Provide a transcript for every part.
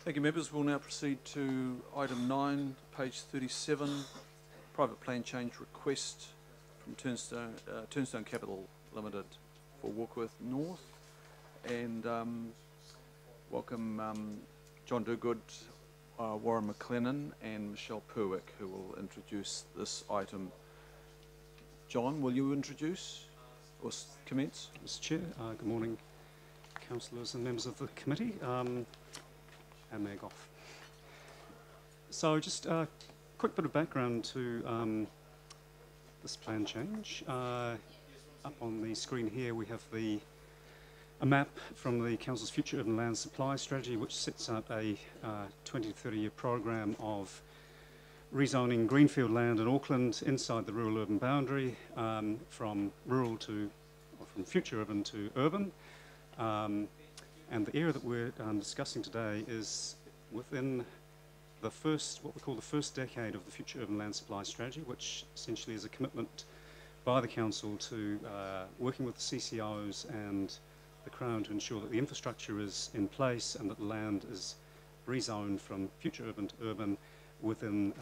Thank you, members. We'll now proceed to item 9, page 37, private plan change request from Turnstone Capital Limited for Warkworth North. And welcome John Dogood, Warren McLennan and Michelle Perwick, who will introduce this item. John, will you introduce or commence? Mr. Chair, good morning, councillors and members of the committee. And Mayor Goff. So just a quick bit of background to this plan change. Up on the screen here we have a map from the Council's Future Urban Land Supply Strategy, which sets out a 20 to 30 year program of rezoning greenfield land in Auckland inside the rural-urban boundary, from future urban to urban. And the area that we're discussing today is within the what we call the first decade of the Future Urban Land Supply Strategy, which essentially is a commitment by the Council to working with the CCOs and the Crown to ensure that the infrastructure is in place and that the land is rezoned from future urban to urban within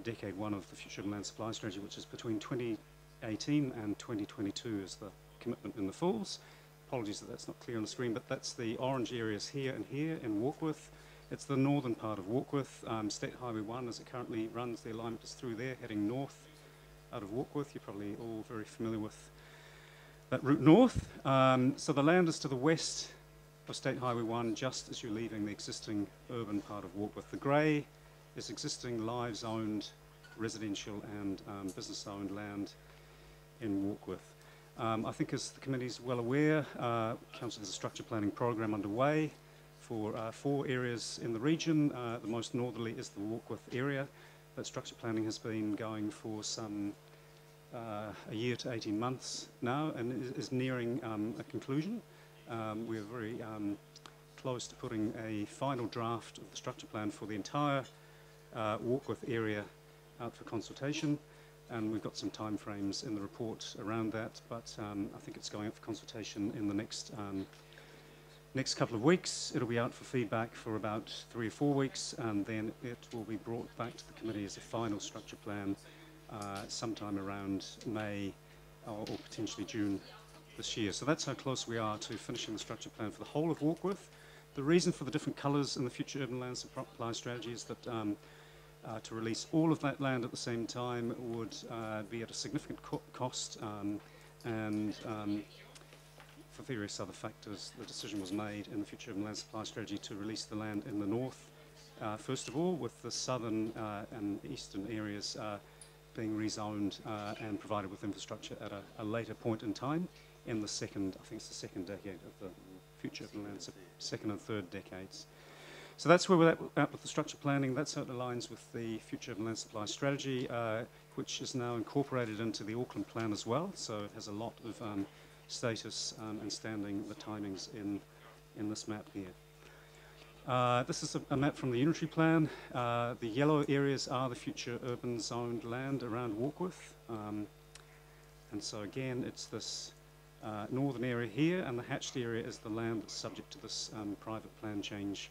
decade one of the Future Urban Land Supply Strategy, which is between 2018 and 2022 is the commitment in the Falls. Apologies that that's not clear on the screen, but that's the orange areas here and here in Warkworth. It's the northern part of Warkworth. State Highway 1, as it currently runs, the alignment is through there, heading north out of Warkworth. You're probably all very familiar with that route north. So the land is to the west of State Highway 1, just as you're leaving the existing urban part of Warkworth. The grey is existing live-zoned residential and business-owned land in Warkworth. I think, as the committee is well aware, Council has a structure planning program underway for 4 areas in the region. The most northerly is the Warkworth area. That structure planning has been going for some a year to 18 months now and is nearing a conclusion. We're very close to putting a final draft of the structure plan for the entire Warkworth area out for consultation. And we've got some timeframes in the report around that, but I think it's going up for consultation in the next couple of weeks. It'll be out for feedback for about 3 or 4 weeks, and then it will be brought back to the committee as a final structure plan sometime around May or potentially June this year. So that's how close we are to finishing the structure plan for the whole of Warkworth. The reason for the different colours in the Future Urban Land Supply Strategy is that to release all of that land at the same time would be at a significant cost, and for various other factors, the decision was made in the Future Urban Land Supply Strategy to release the land in the north, first of all, with the southern and eastern areas being rezoned and provided with infrastructure at a later point in time in the second, I think it's the second decade of the Future Urban Land, second and third decades. So that's where we're at with the structure planning. That's how it aligns with the Future Urban Land Supply Strategy, which is now incorporated into the Auckland Plan as well. So it has a lot of status and standing, the timings in this map here. This is a map from the Unitary Plan. The yellow areas are the future urban zoned land around Warkworth. And so again, it's this northern area here, and the hatched area is the land that's subject to this private plan change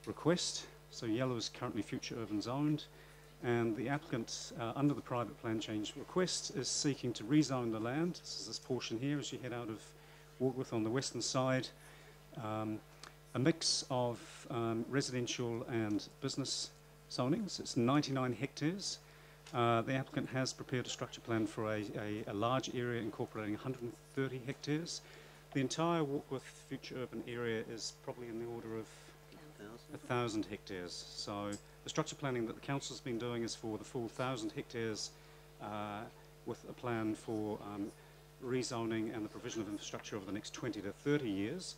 request. So yellow is currently future urban zoned, and the applicant under the private plan change request is seeking to rezone the land. This is this portion here as you head out of Warkworth on the western side. A mix of residential and business zonings. It's 99 hectares. The applicant has prepared a structure plan for a large area incorporating 130 hectares. The entire Warkworth future urban area is probably in the order of 1,000 hectares. So the structure planning that the council's been doing is for the full 1,000 hectares with a plan for rezoning and the provision of infrastructure over the next 20 to 30 years,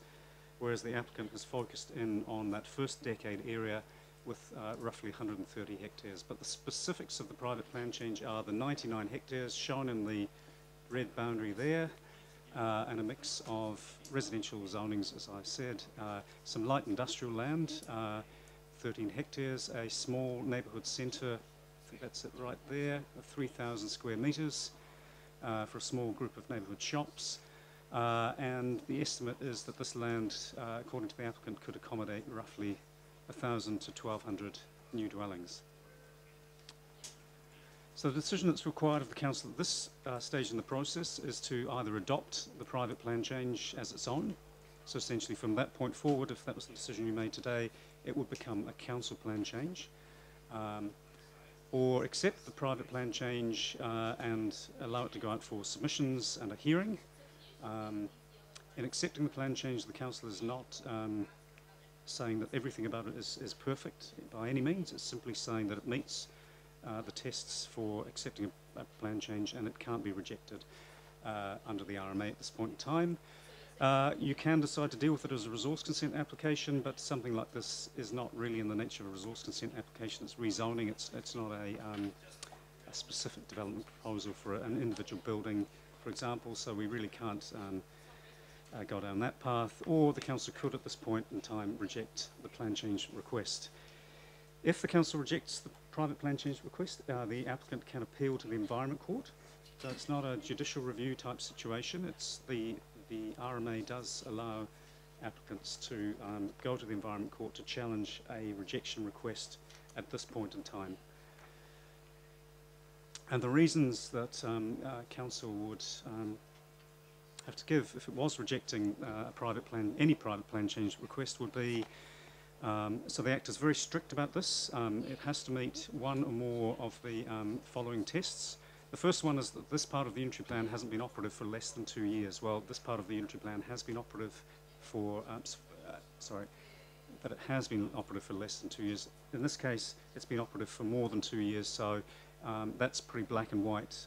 whereas the applicant has focused in on that first decade area with roughly 130 hectares. But the specifics of the private plan change are the 99 hectares shown in the red boundary there, and a mix of residential zonings, as I said, some light industrial land, 13 hectares, a small neighbourhood centre, I think that's it right there, 3,000 square metres for a small group of neighbourhood shops, and the estimate is that this land, according to the applicant, could accommodate roughly 1,000 to 1,200 new dwellings. So the decision that's required of the council at this stage in the process is to either adopt the private plan change as its own. So essentially from that point forward, if that was the decision you made today, it would become a council plan change. Or accept the private plan change and allow it to go out for submissions and a hearing. In accepting the plan change, the council is not saying that everything about it is perfect by any means. It's simply saying that it meets the tests for accepting a plan change and it can't be rejected under the RMA at this point in time. You can decide to deal with it as a resource consent application, but something like this is not really in the nature of a resource consent application. It's rezoning. It's not a specific development proposal for an individual building, for example, so we really can't go down that path, or the council could at this point in time reject the plan change request. If the council rejects the private plan change request, the applicant can appeal to the Environment Court. So it's not a judicial review type situation. It's the RMA does allow applicants to go to the Environment Court to challenge a rejection request at this point in time. And the reasons that council would have to give if it was rejecting any private plan change request would be, so the Act is very strict about this. It has to meet one or more of the following tests. The first one is that this part of the unitary plan hasn't been operative for less than 2 years. Well, this part of the unitary plan has been operative for, that it has been operative for less than 2 years. In this case, it's been operative for more than 2 years, so that's pretty black and white.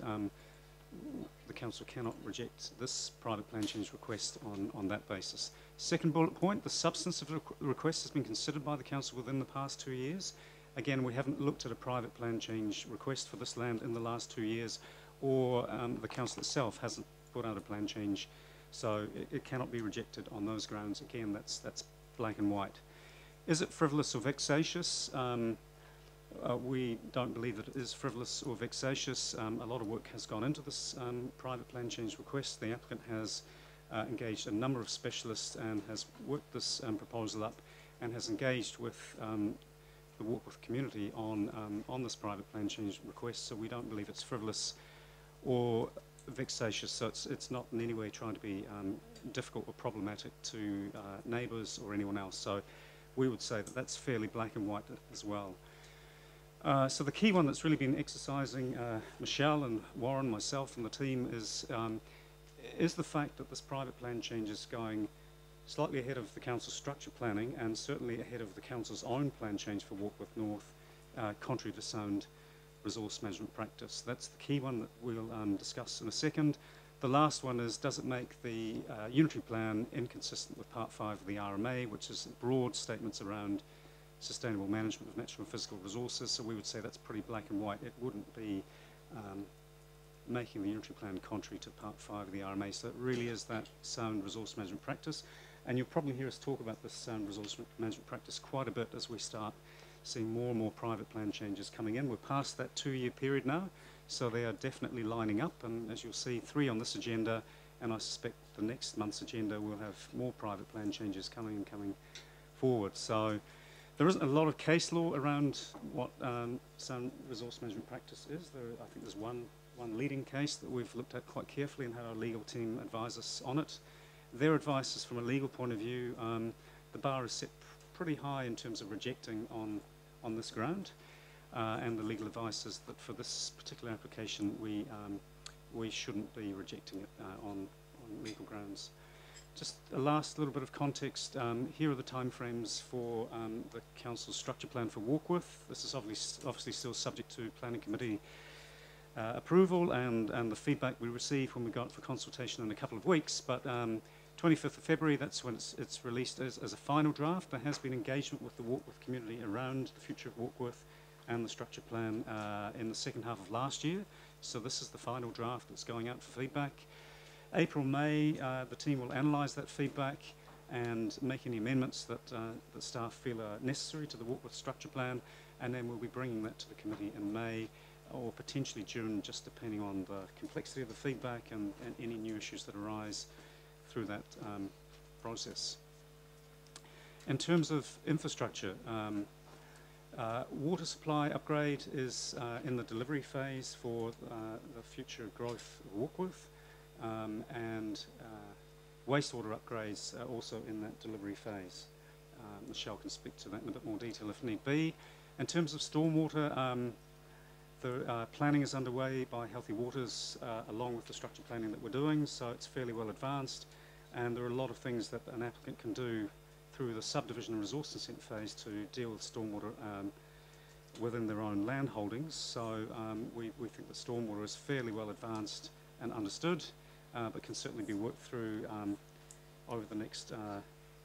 The council cannot reject this private plan change request on that basis. Second bullet point, the substance of the request has been considered by the council within the past 2 years. Again, we haven't looked at a private plan change request for this land in the last 2 years, or the council itself hasn't put out a plan change, so it cannot be rejected on those grounds. Again, that's black and white. Is it frivolous or vexatious? We don't believe that it is frivolous or vexatious. A lot of work has gone into this private plan change request. The applicant has engaged a number of specialists and has worked this proposal up and has engaged with the Warkworth community on this private plan change request, so we don't believe it's frivolous or vexatious, so it's not in any way trying to be difficult or problematic to neighbours or anyone else, so we would say that that's fairly black and white as well. So the key one that's really been exercising Michelle and Warren, myself and the team is the fact that this private plan change is going slightly ahead of the council's structure planning and certainly ahead of the council's own plan change for Warkworth North, contrary to sound resource management practice. That's the key one that we'll discuss in a second. The last one is, does it make the unitary plan inconsistent with Part 5 of the RMA, which is broad statements around sustainable management of natural and physical resources, so we would say that's pretty black and white. It wouldn't be making the unitary plan contrary to Part 5 of the RMA, so it really is that sound resource management practice. And you'll probably hear us talk about this sound resource management practice quite a bit as we start seeing more and more private plan changes coming in. We're past that 2-year period now, so they are definitely lining up, and as you'll see, 3 on this agenda, and I suspect the next month's agenda will have more private plan changes coming forward. So there isn't a lot of case law around what sound resource management practice is. I think there's one leading case that we've looked at quite carefully and had our legal team advise us on it. Their advice is, from a legal point of view, the bar is set pretty high in terms of rejecting on this ground, and the legal advice is that for this particular application we shouldn't be rejecting it on legal grounds. Just a last little bit of context, here are the timeframes for the council's structure plan for Warkworth. This is obviously still subject to planning committee approval and the feedback we receive when we go out for consultation in a couple of weeks, but 25th of February, that's when it's released as a final draft. There has been engagement with the Warkworth community around the future of Warkworth and the structure plan in the second half of last year, so this is the final draft that's going out for feedback. April, May, the team will analyse that feedback and make any amendments that staff feel are necessary to the Warkworth structure plan, and then we'll be bringing that to the committee in May or potentially June, just depending on the complexity of the feedback and any new issues that arise through that process. In terms of infrastructure, water supply upgrade is in the delivery phase for the future growth of Warkworth, and wastewater upgrades are also in that delivery phase. Michelle can speak to that in a bit more detail if need be. In terms of stormwater, the planning is underway by Healthy Waters along with the structure planning that we're doing, so it's fairly well advanced, and there are a lot of things that an applicant can do through the subdivision and resource consent phase to deal with stormwater within their own land holdings. So we think the stormwater is fairly well advanced and understood, but can certainly be worked through over the next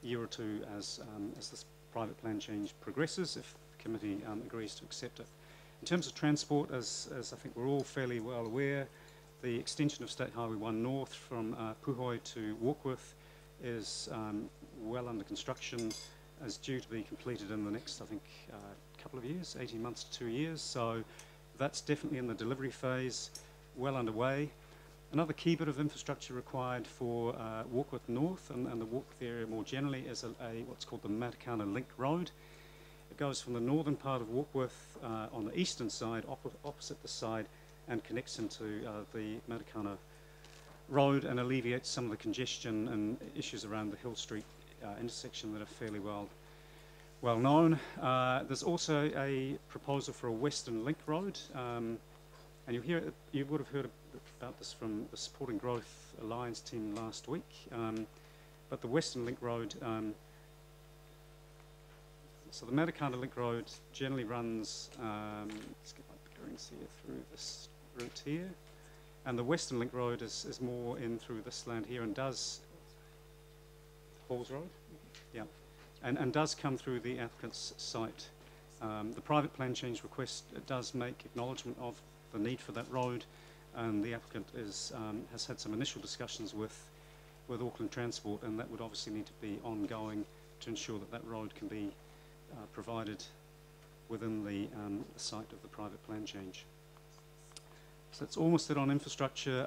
year or two as this private plan change progresses, if the committee agrees to accept it. In terms of transport, as I think we're all fairly well aware, the extension of State Highway 1 North from Puhoi to Warkworth is well under construction, is due to be completed in the next, I think, couple of years, 18 months to 2 years. So that's definitely in the delivery phase, well underway. Another key bit of infrastructure required for Warkworth North and the Warkworth area more generally is what's called the Matakana Link Road. It goes from the northern part of Warkworth on the eastern side, opposite the side, and connects into the Matakana Road and alleviates some of the congestion and issues around the Hill Street intersection that are fairly well known. There's also a proposal for a Western Link Road, and you would have heard about this from the Supporting Growth Alliance team last week. But the Western Link Road, so the Matakana Link Road generally runs, let's get my bearings here, through this route here. And the Western Link Road is more in through this land here and does, Halls Road? Yeah. And does come through the applicant's site. The private plan change request does make acknowledgement of the need for that road, and the applicant has had some initial discussions with Auckland Transport, and that would obviously need to be ongoing to ensure that that road can be provided within the site of the private plan change. So that's almost it on infrastructure.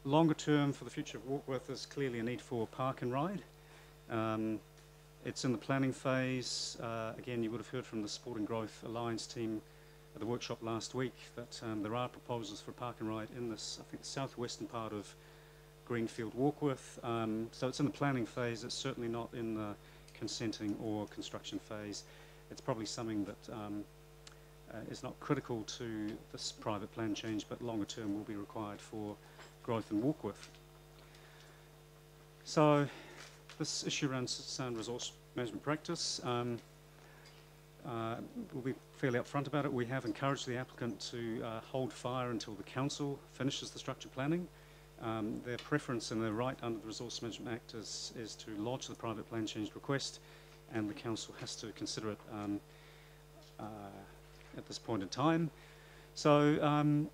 Longer term for the future of Warkworth, there's clearly a need for park and ride. It's in the planning phase. Again, you would have heard from the Supporting Growth Alliance team at the workshop last week that there are proposals for park and ride in this, I think, the southwestern part of Greenfield Warkworth. So it's in the planning phase. It's certainly not in the consenting or construction phase. It's probably something that is not critical to this private plan change, but longer term will be required for growth in Warkworth. So this issue around sound resource management practice, we'll be fairly upfront about it. We have encouraged the applicant to hold fire until the council finishes the structure planning. Their preference and their right under the Resource Management Act is to lodge the private plan change request, and the council has to consider it at this point in time. So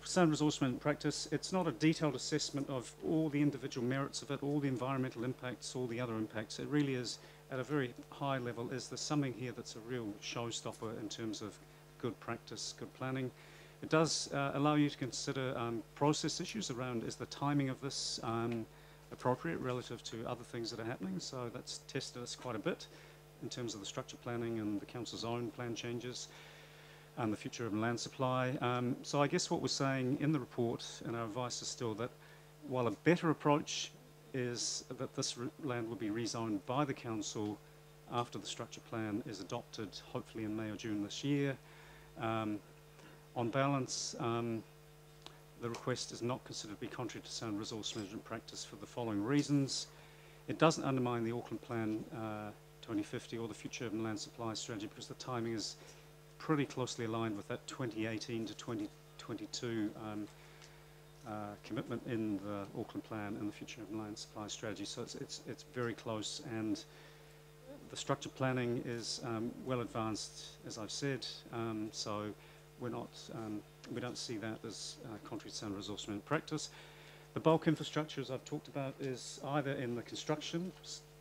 sound resource management practice, it's not a detailed assessment of all the individual merits of it, all the environmental impacts, all the other impacts. It really is, at a very high level, is there something here that's a real showstopper in terms of good practice, good planning. It does allow you to consider process issues around, is the timing of this appropriate relative to other things that are happening? So that's tested us quite a bit in terms of the structure planning and the council's own plan changes and the future of land supply. So I guess what we're saying in the report and our advice is still that while a better approach is that this land will be rezoned by the council after the structure plan is adopted, hopefully in May or June this year. On balance, the request is not considered to be contrary to sound resource management practice for the following reasons. It doesn't undermine the Auckland Plan 2050 or the future urban land supply strategy, because the timing is pretty closely aligned with that 2018 to 2022 commitment in the Auckland Plan and the future urban land supply strategy. So it's very close, and the structure planning is well advanced, as I've said. So we're not, we don't see that as contrary to sound resource management practice. The bulk infrastructure, as I've talked about, is either in the construction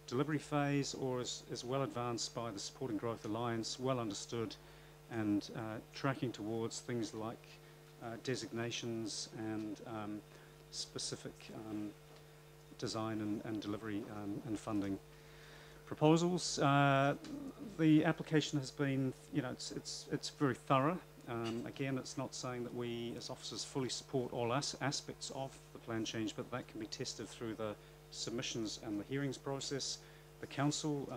delivery phase or is well advanced by the Supporting Growth Alliance, well understood, and tracking towards things like designations and specific design and delivery and funding proposals. The application has been, it's very thorough. Again, it's not saying that we as officers fully support all aspects of the plan change, but that can be tested through the submissions and the hearings process. The council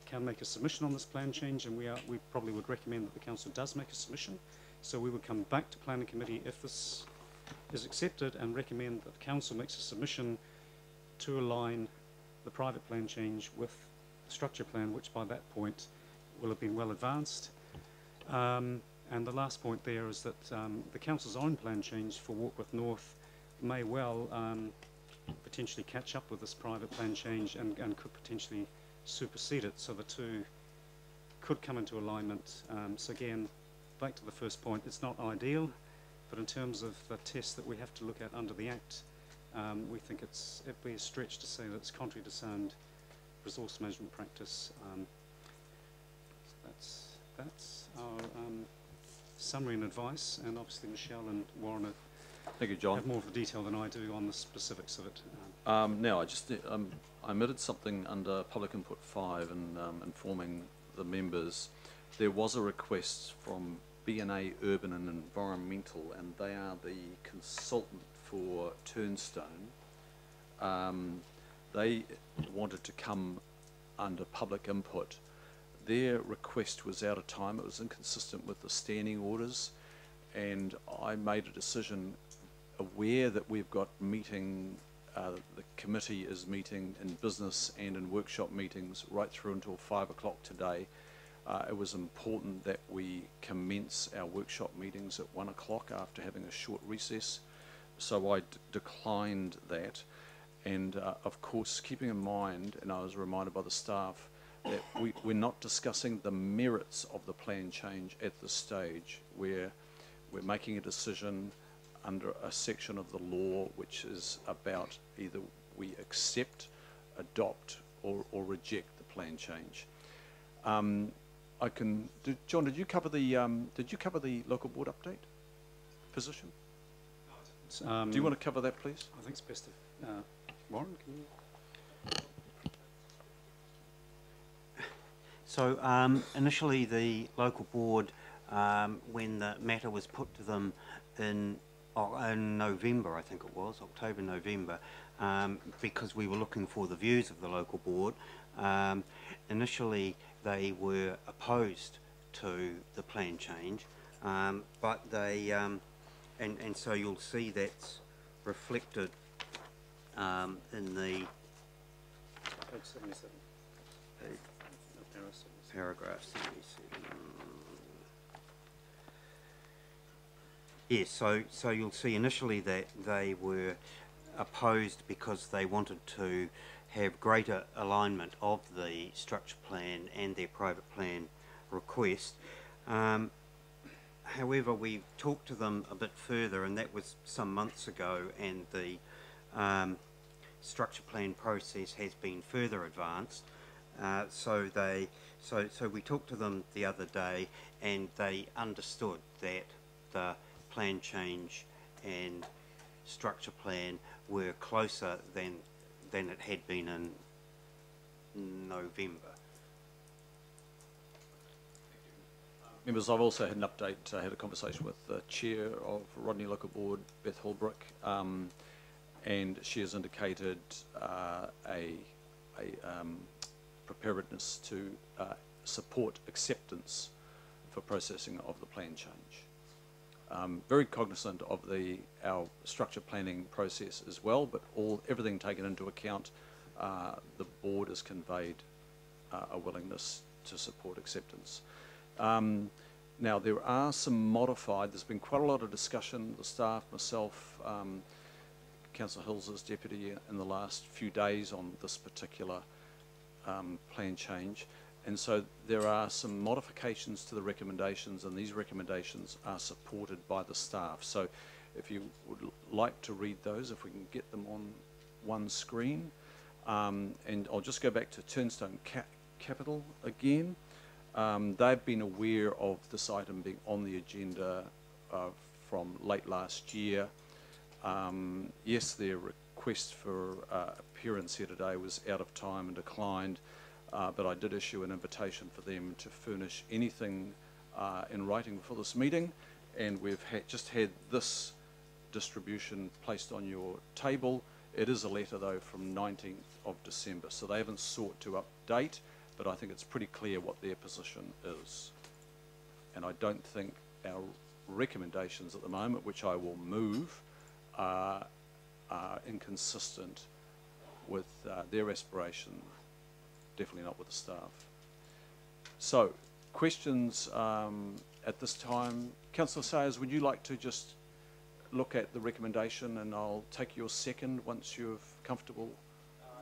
can make a submission on this plan change, and we probably would recommend that the council does make a submission. So we would come back to planning committee if this is accepted and recommend that the council makes a submission to align the private plan change with the structure plan, which by that point will have been well advanced. And the last point there is that the council's own plan change for Warkworth North may well potentially catch up with this private plan change and could potentially supersede it, so the two could come into alignment. So again, back to the first point, it's not ideal, but in terms of the test that we have to look at under the Act, we think it'd be a stretch to say that it's contrary to sound resource management practice. So that's our summary and advice, and obviously Michelle and Warren Thank you, John. have more of the detail than I do on the specifics of it. Now, I omitted something under Public Input 5 and informing the members. There was a request from B&A Urban and Environmental, and they are the consultant for Turnstone. They wanted to come under public input. Their request was out of time. It was inconsistent with the standing orders, and I made a decision aware that we've got meeting, the committee is meeting in business and in workshop meetings right through until 5 o'clock today. It was important that we commence our workshop meetings at 1 o'clock after having a short recess, so I declined that. And of course, keeping in mind, and I was reminded by the staff, that we're not discussing the merits of the plan change at this stage. We're making a decision under a section of the law which is about either we accept, adopt, or reject the plan change. John, did you cover the local board update position? Do you want to cover that, please? I think it's best if Warren, can you? So initially the local board, when the matter was put to them in November, I think it was, October, November, because we were looking for the views of the local board, initially they were opposed to the plan change, but they, and so you'll see that's reflected in the Page 77. paragraph 77. Yes, so you'll see initially that they were opposed because they wanted to have greater alignment of the structure plan and their private plan request. However, we talked to them a bit further, and that was some months ago, and the structure plan process has been further advanced. So we talked to them the other day, and they understood that the plan change and structure plan were closer than it had been in November. Members, I've also had an update. I had a conversation with the chair of Rodney Local Board, Beth Holbrook, and she has indicated a preparedness to support acceptance for processing of the plan change. Very cognizant of our structure planning process as well, but everything taken into account, the board has conveyed a willingness to support acceptance. Now there are some there's been quite a lot of discussion, the staff, myself, Councillor Hills as deputy in the last few days on this particular plan change, and so there are some modifications to the recommendations, and these recommendations are supported by the staff. So if you would like to read those, if we can get them on one screen, and I'll just go back to Turnstone Capital again. They've been aware of this item being on the agenda from late last year. Yes, their request for appearance here today was out of time and declined, but I did issue an invitation for them to furnish anything in writing for this meeting, and we've just had this distribution placed on your table. It is a letter, though, from 19th of December, so they haven't sought to update, but I think it's pretty clear what their position is. And I don't think our recommendations at the moment, which I will move, are inconsistent with their aspiration, definitely not with the staff. So, questions at this time? Councillor Sayers, would you like to just look at the recommendation, and I'll take your second once you're comfortable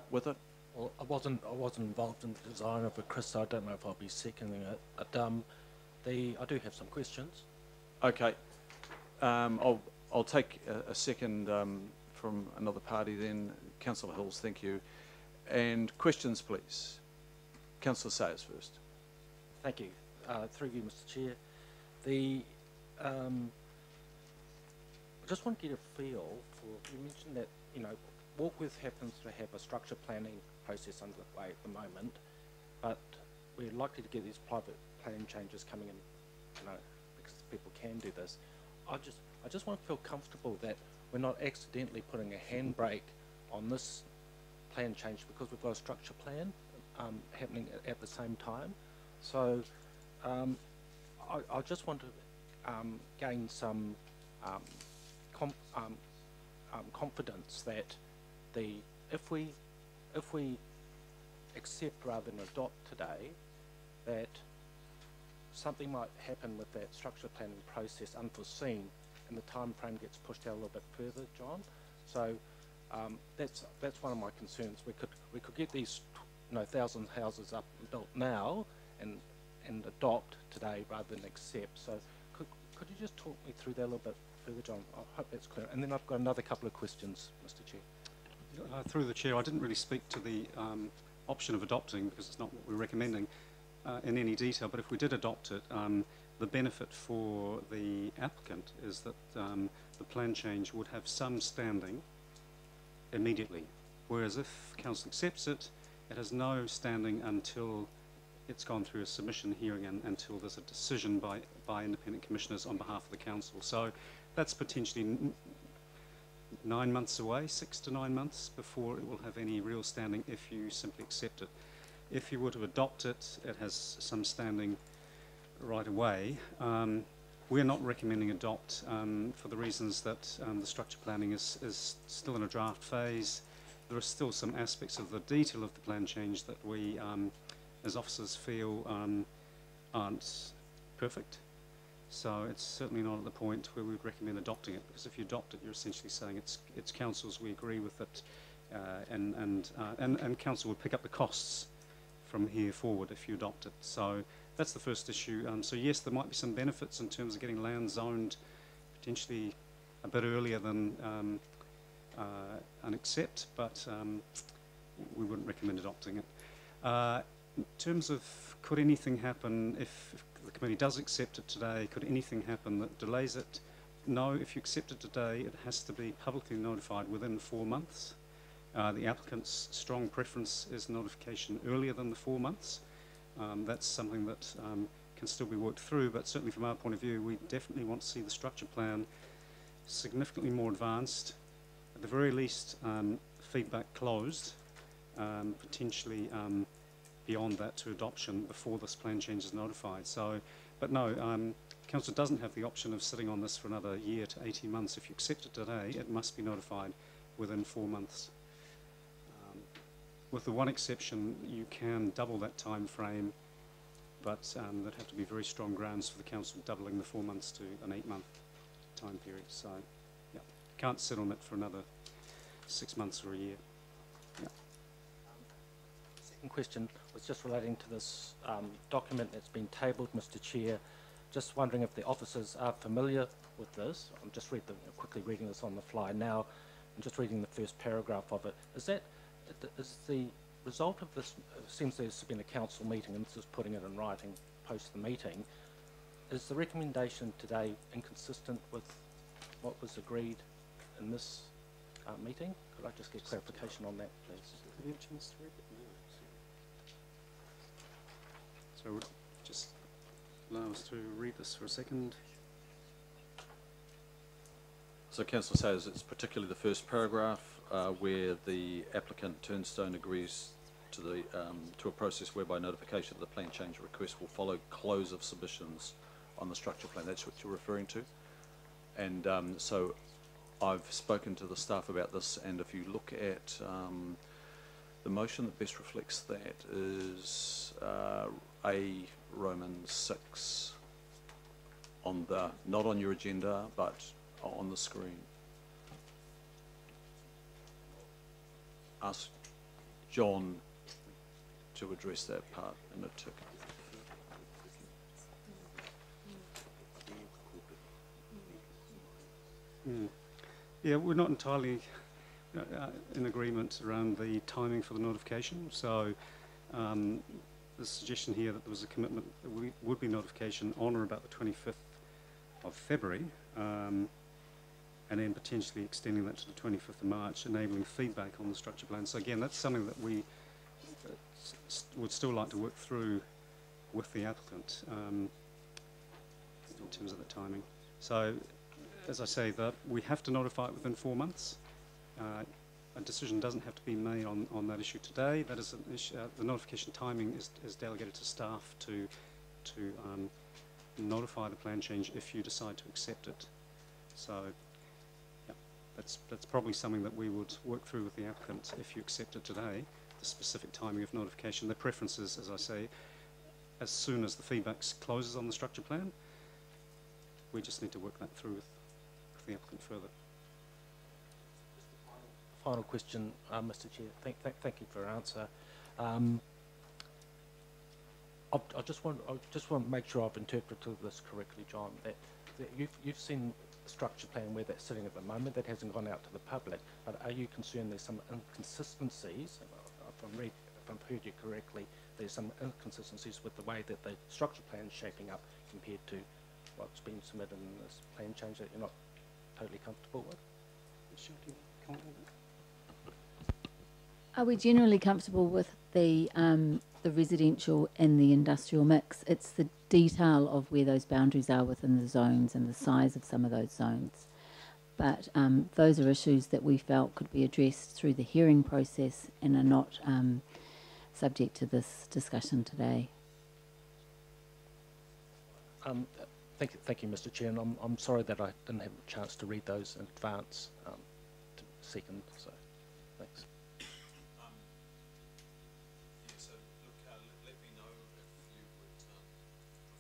with it? Well, I wasn't involved in the design of it, Chris, so I don't know if I'll be seconding it. But I do have some questions. Okay. I'll take a second from another party then. Councillor Hills, thank you. And questions, please. Councillor Sayers first. Thank you. Through you, Mr. Chair. I just want to get a feel for, you mentioned that, you know, Warkworth happens to have a structure planning process underway at the moment, but we're likely to get these private plan changes coming in, you know, because people can do this. I just want to feel comfortable that we're not accidentally putting a handbrake on this plan change because we've got a structure plan happening at the same time. So I just want to gain some confidence that if we accept rather than adopt today, that something might happen with that structure planning process unforeseen, and the time frame gets pushed out a little bit further, John. So that's one of my concerns. We could get these 1,000 houses up and built now and adopt today rather than accept. So could you just talk me through that a little bit further, John? I hope that's clear. And then I've got another couple of questions, Mr. Chair. Through the Chair, I didn't really speak to the option of adopting because it's not what we're recommending in any detail, but if we did adopt it, the benefit for the applicant is that the plan change would have some standing immediately, whereas if Council accepts it, it has no standing until it's gone through a submission hearing and until there's a decision by independent commissioners on behalf of the Council. So that's potentially 9 months away, 6 to 9 months before it will have any real standing if you simply accept it. If you were to adopt it, it has some standing right away. We're not recommending adopt for the reasons that the structure planning is still in a draft phase. There are still some aspects of the detail of the plan change that we, as officers, feel aren't perfect. So it's certainly not at the point where we would recommend adopting it, because if you adopt it, you're essentially saying it's Council's, we agree with it, and Council would pick up the costs from here forward if you adopt it. So that's the first issue. So yes, there might be some benefits in terms of getting land zoned potentially a bit earlier than an accept, but we wouldn't recommend adopting it. In terms of could anything happen if the committee does accept it today, could anything happen that delays it? No, if you accept it today, it has to be publicly notified within 4 months. The applicant's strong preference is notification earlier than the 4 months. That's something that can still be worked through, but certainly from our point of view, we definitely want to see the structure plan significantly more advanced. At the very least, feedback closed, potentially beyond that to adoption before this plan change is notified. So, but no, Council doesn't have the option of sitting on this for another year to 18 months. If you accept it today, it must be notified within 4 months. With the one exception, you can double that time frame, but there'd have to be very strong grounds for the Council doubling the 4 months to an 8-month time period. So, yeah, can't sit on it for another 6 months or a year. Yeah. Second question was just relating to this document that's been tabled, Mr. Chair. Just wondering if the officers are familiar with this. I'm just quickly reading this on the fly now. I'm just reading the first paragraph of it. Is the result of this, seems there's been a council meeting and this is putting it in writing post the meeting, is the recommendation today inconsistent with what was agreed in this meeting? Could I just get clarification on that, please? So would just allow us to read this for a second. So Councillor Sayers, it's particularly the first paragraph where the applicant Turnstone agrees to the to a process whereby notification of the plan change request will follow close of submissions on the structure plan. That's what you're referring to. And so I've spoken to the staff about this, and if you look at the motion that best reflects that is A Roman 6 on the, not on your agenda, but on the screen. Ask John to address that part in a tick. Yeah, we're not entirely in agreement around the timing for the notification. So the suggestion here that there was a commitment that we would be notification on or about the 25th of February, and then potentially extending that to the 25th of March, enabling feedback on the structure plan. So again, that's something that we would still like to work through with the applicant in terms of the timing. So, as I say, that we have to notify it within 4 months. A decision doesn't have to be made on that issue today. That is an issue. The notification timing is delegated to staff to notify the plan change if you decide to accept it. So, yeah, that's probably something that we would work through with the applicant if you accept it today. The specific timing of notification. The preference is, as I say, as soon as the feedback closes on the structure plan. We just need to work that through with the applicant further. Final question, Mr. Chair. Thank you for your answer. I just want to make sure I've interpreted this correctly, John. That you've seen the structure plan where that's sitting at the moment. That hasn't gone out to the public. But are you concerned there's some inconsistencies? If I've heard you correctly, there's some inconsistencies with the way that the structure plan is shaping up compared to what's been submitted in this plan change that you're not totally comfortable with? Are we generally comfortable with the residential and the industrial mix? It's the detail of where those boundaries are within the zones and the size of some of those zones. But those are issues that we felt could be addressed through the hearing process and are not subject to this discussion today. Thank you, Mr. Chair, and I'm sorry that I didn't have a chance to read those in advance to second, so thanks. So look, let me know if you would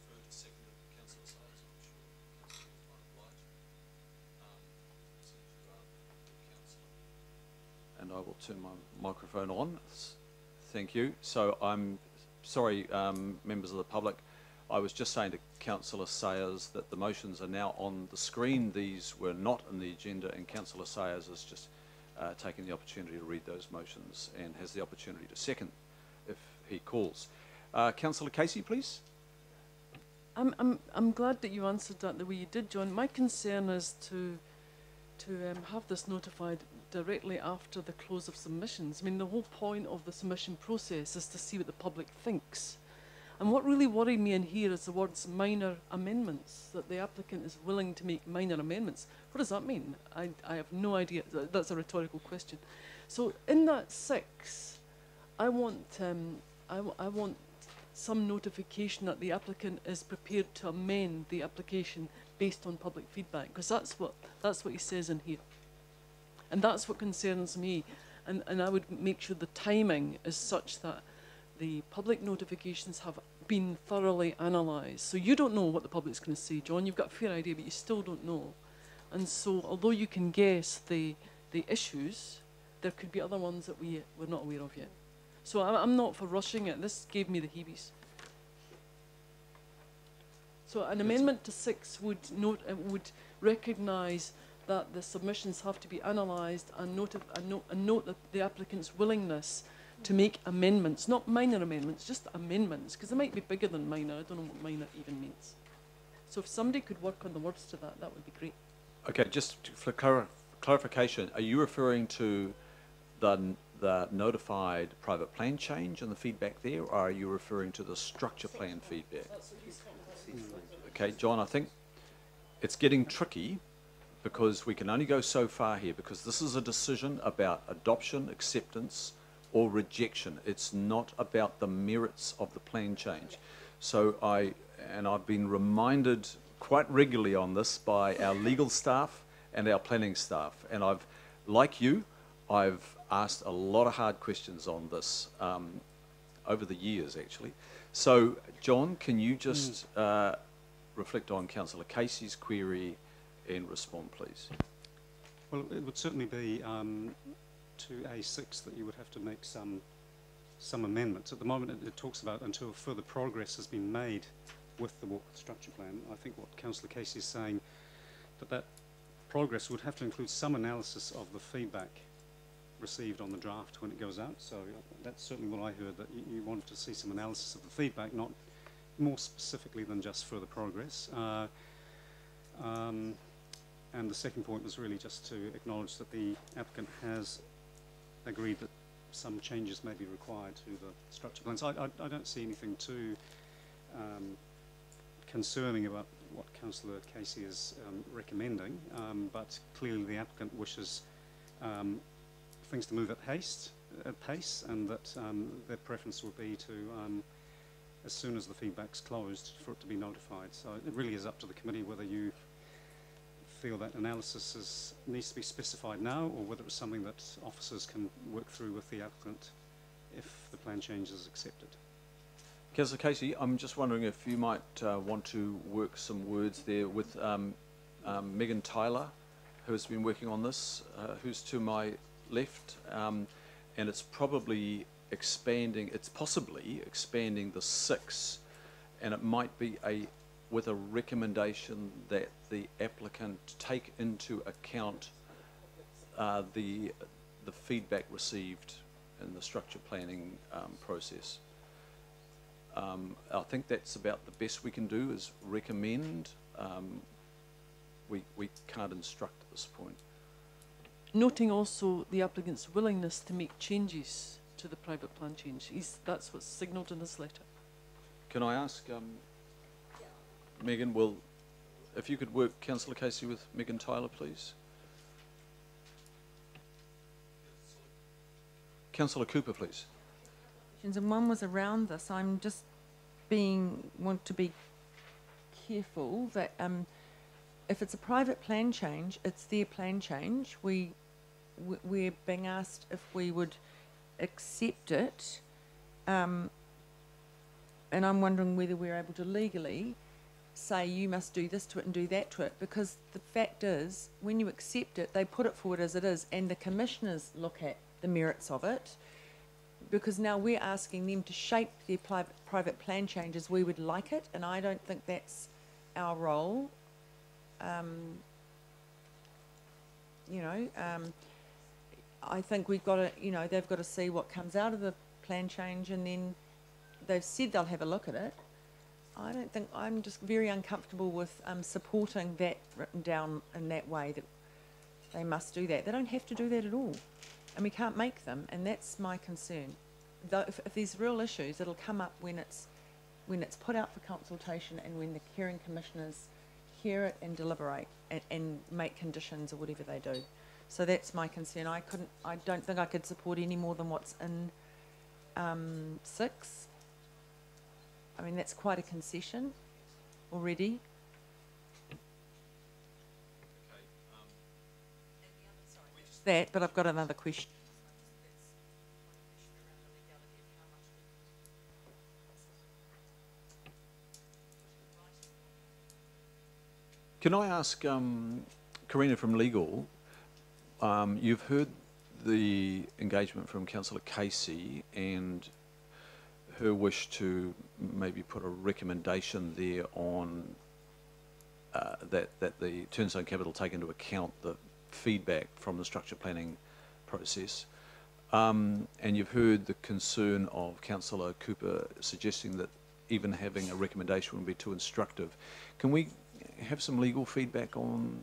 prefer to second it, Councillor Sayers. I'm sure Councillor might oblige. Since you are the councillor. And I will turn my microphone on. Thank you. So I'm sorry, members of the public. I was just saying to Councillor Sayers that the motions are now on the screen. These were not in the agenda, and Councillor Sayers has just taken the opportunity to read those motions and has the opportunity to second if he calls. Councillor Casey, please. I'm glad that you answered that the way you did, John. My concern is to have this notified directly after the close of submissions. I mean, the whole point of the submission process is to see what the public thinks. And what really worried me in here is the words minor amendments, that the applicant is willing to make minor amendments. What does that mean? I have no idea. That's a rhetorical question. So in that 6, I want some notification that the applicant is prepared to amend the application based on public feedback, because that's what he says in here. And that's what concerns me. And I would make sure the timing is such that the public notifications have been thoroughly analysed. So you don't know what the public's going to say, John. You've got a fair idea, but you still don't know. And so although you can guess the issues, there could be other ones that we're not aware of yet. So I'm not for rushing it. This gave me the heebies. So an amendment to 6 would recognise that the submissions have to be analysed and note that the applicant's willingness to make amendments, not minor amendments, just amendments, because they might be bigger than minor. I don't know what minor even means. So if somebody could work on the words to that, that would be great. Okay, just for clarification, are you referring to the notified private plan change and the feedback there, or are you referring to the structure plan feedback? Okay, John, I think it's getting tricky because we can only go so far here, because this is a decision about adoption, acceptance, or rejection. It's not about the merits of the plan change. So I've been reminded quite regularly on this by our legal staff and our planning staff, and like you, I've asked a lot of hard questions on this over the years, actually. So, John, can you just reflect on Councillor Casey's query and respond, please? Well, it would certainly be to A6 that you would have to make some amendments. At the moment, it talks about until further progress has been made with the Walkwith structure plan. I think what Councillor Casey is saying, that progress would have to include some analysis of the feedback received on the draft when it goes out. So that's certainly what I heard, that you wanted to see some analysis of the feedback, not more specifically than just further progress. And the second point was really just to acknowledge that the applicant has agreed that some changes may be required to the structure plans. I don't see anything too concerning about what Councillor Casey is recommending, but clearly the applicant wishes things to move at pace, and that their preference would be to, as soon as the feedback's closed, for it to be notified. So it really is up to the committee whether you feel that analysis needs to be specified now, or whether it's something that officers can work through with the applicant if the plan change is accepted. Councillor Casey, I'm just wondering if you might want to work some words there with Megan Tyler, who has been working on this, who's to my left, and it's possibly expanding the 6, and it might be with a recommendation that the applicant take into account the feedback received in the structure planning process. I think that's about the best we can do, is recommend. We can't instruct at this point. Noting also the applicant's willingness to make changes to the private plan change. That's what's signalled in this letter. Can I ask Megan, if you could work Councillor Casey with Megan Tyler, please? Councillor Cooper, please. And one was around this. I'm just want to be careful that if it's a private plan change, it's their plan change. We're being asked if we would accept it, and I'm wondering whether we're able to legally say you must do this to it and do that to it, because the fact is, when you accept it, they put it forward as it is, and the commissioners look at the merits of it, because now we're asking them to shape their private plan change as we would like it, and I don't think that's our role. I think we've got to, they've got to see what comes out of the plan change, and then they've said they'll have a look at it. I'm just very uncomfortable with supporting that written down in that way, that they must do that. They don't have to do that at all, and we can't make them, and that's my concern. Though if there's real issues, it'll come up when it's put out for consultation, and when the hearing commissioners hear it and deliberate and make conditions or whatever they do. So that's my concern. I don't think I could support any more than what's in 6. I mean, that's quite a concession already. That, but I've got another question. Can I ask Karina from Legal, you've heard the engagement from Councillor Casey and her wish to maybe put a recommendation there on that the Turnstone Capital take into account the feedback from the structure planning process. And you've heard the concern of Councillor Cooper suggesting that even having a recommendation would be too instructive. Can we have some legal feedback on